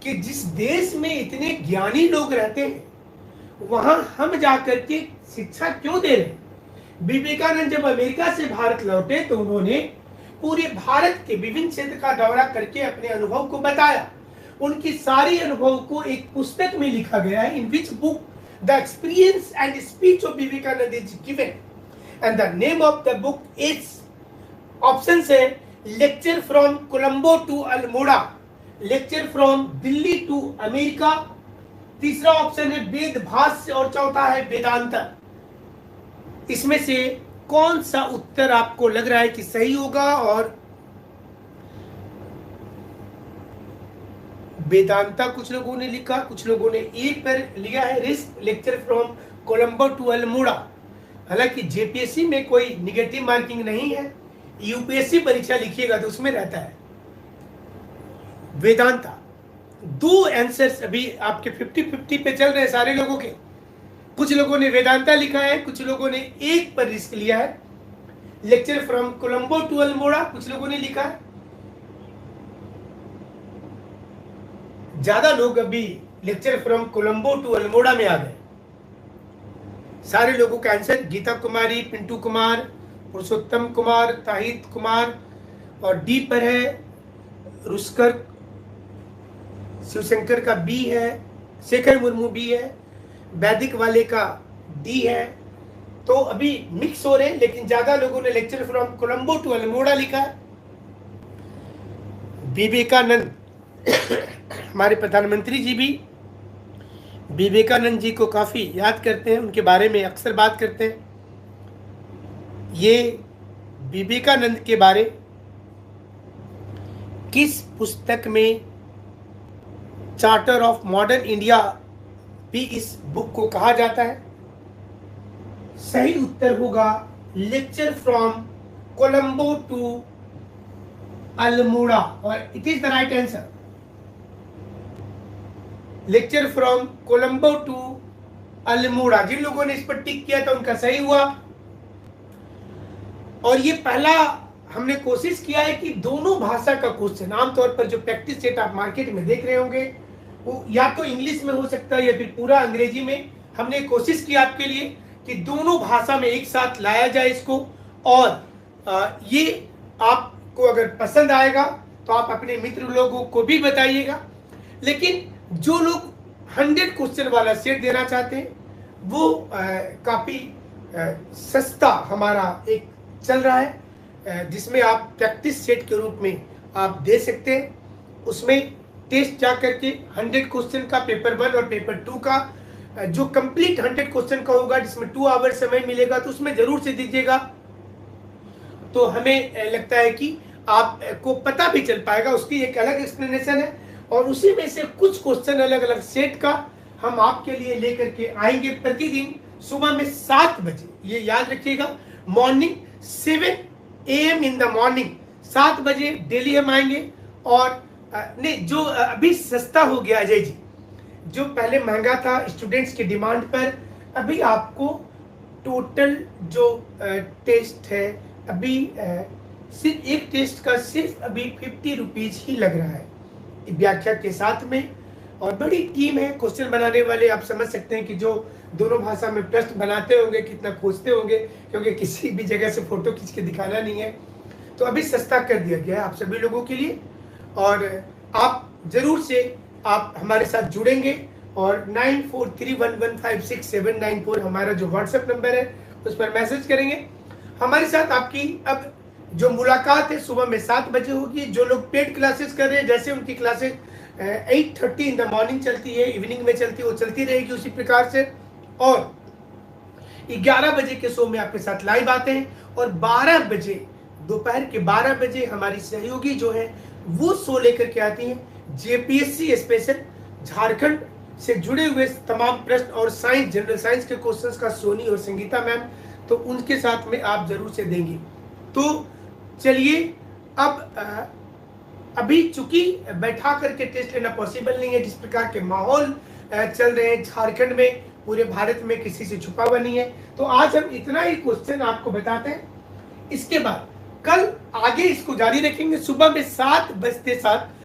Speaker 1: कि जिस देश में इतने ज्ञानी लोग रहते हैं वहां हम जाकर के शिक्षा क्यों दे रहे हैं। विवेकानंद जब अमेरिका से भारत लौटे तो उन्होंने पूरे भारत के विभिन्न क्षेत्र का दौरा करके अपने अनुभव को बताया। उनकी सारी अनुभव को एक पुस्तक में लिखा गया है, in which book the experience and speech of Vivekananda is given, and the name of the book is, option है lecture from Colombo to Almora, lecture from Delhi to America, तीसरा ऑप्शन है वेद भाष्य, और चौथा है वेदांता। इसमें से कौन सा उत्तर आपको लग रहा है कि सही होगा? और वेदांता कुछ लोगों ने लिखा, कुछ लोगों ने ए पर लिया है risk, lecture from Colombo to Almora. हालांकि जेपीएससी में कोई निगेटिव मार्किंग नहीं है, यूपीएससी परीक्षा लिखिएगा तो उसमें रहता है वेदांता। दो आंसर्स अभी आपके 50-50 पे चल रहे हैं सारे लोगों के। कुछ लोगों ने वेदांता लिखा है, कुछ लोगों ने एक पर रिस्क लिया है, lecture from Colombo to Almora कुछ लोगों ने लिखा है। ज्यादा लोग अभी lecture from Colombo to Almora में आ गए। सारे लोगों का आंसर गीता कुमारी, पिंटू कुमार, पुरुषोत्तम कुमार, ताहिद कुमार, और डी पर है रुस्कर, शिवशंकर का बी है, शेखर मुर्मू बी है, वैदिक वाले का डी है। तो अभी मिक्स हो रहे हैं, लेकिन ज्यादा लोगों ने lecture from Colombo to Almora लिखा है। विवेकानंद हमारे प्रधानमंत्री जी भी विवेकानंद जी को काफी याद करते हैं, उनके बारे में अक्सर बात करते हैं। ये विवेकानंद के बारे किस पुस्तक में चार्टर ऑफ मॉडर्न इंडिया भी इस बुक को कहा जाता है? सही उत्तर होगा lecture from Colombo to Almora, और it is the right answer. Lecture from Colombo to Almora, जिन लोगों ने इस पर टिक किया था उनका सही हुआ। और ये पहला हमने कोशिश किया है कि दोनों भाषा का क्वेश्चन, आमतौर पर जो प्रैक्टिस सेट आप मार्केट में देख रहे होंगे वो या तो इंग्लिश में हो सकता है या फिर पूरा अंग्रेजी में। हमने कोशिश की आपके लिए कि दोनों भाषा में एक साथ लाया जाए इसको, और ये आपको अगर पसंद आएगा तो आप अपने मित्र लोगों को भी बताइएगा। लेकिन जो लोग 100 क्वेश्चन वाला सेट देना चाहते हैं वो काफ़ी सस्ता हमारा एक चल रहा है, जिसमें आप प्रैक्टिस सेट के रूप में आप दे सकते हैं। उसमें टेस्ट जा करके 100 क्वेश्चन का पेपर 1 और पेपर 2 का जो कंप्लीट 100 क्वेश्चन का होगा, जिसमें 2 आवर समय मिलेगा, तो उसमें जरूर से दीजिएगा। तो हमें लगता है कि आपको पता भी चल पाएगा, उसकी एक अलग एक्सप्लेनेशन है। और उसी में से कुछ क्वेश्चन अलग अलग सेट का हम आपके लिए लेकर के आएंगे प्रतिदिन सुबह में 7 बजे। ये याद रखिएगा, morning 7 AM in the morning 7 बजे डेली हम आएंगे। और नहीं, जो अभी सस्ता हो गया अजय जी, जो पहले महंगा था स्टूडेंट्स की डिमांड पर, अभी आपको टोटल जो टेस्ट है अभी सिर्फ एक टेस्ट का सिर्फ अभी 50 रुपीज ही लग रहा है व्याख्या के साथ में। और बड़ी टीम है क्वेश्चन बनाने वाले, आप समझ सकते हैं कि जो दोनों भाषा में प्रश्न बनाते होंगे कितना खोजते होंगे, क्योंकि किसी भी जगह से फोटो खींच के दिखाना नहीं है। तो अभी सस्ता कर दिया गया है आप सभी लोगों के लिए, और आप जरूर से आप हमारे साथ जुड़ेंगे। और 9431156794 हमारा जो व्हाट्सएप नंबर है उस पर मैसेज करेंगे। हमारे साथ आपकी अब जो मुलाकात है सुबह में 7 बजे होगी। जो लोग पेड क्लासेस कर रहे हैं, जैसे उनकी क्लासेस 8:30 इन द मॉर्निंग चलती है, इवनिंग में चलती है, वो चलती रहेगी उसी प्रकार से। और 11 बजे के शो में आपके साथ लाइव आते हैं, और 12 बजे दोपहर के 12 बजे हमारी सहयोगी जो है वो शो लेकर के आती हैं, जेपीएससी स्पेशल, झारखंड से जुड़े हुए तमाम प्रश्न और साइंस, जनरल साइंस के क्वेश्चंस का सोनी और संगीता मैम, तो उनके साथ में आप जरूर से देंगे। तो चलिए, अब अभी चूंकि बैठा करके टेस्ट लेना पॉसिबल नहीं है, जिस प्रकार के माहौल चल रहे हैं झारखंड में, पूरे भारत में किसी से छुपा हुआ नहीं है, तो आज हम इतना ही क्वेश्चन आपको बताते हैं। इसके बाद कल आगे इसको जारी रखेंगे सुबह में 7 बजते साथ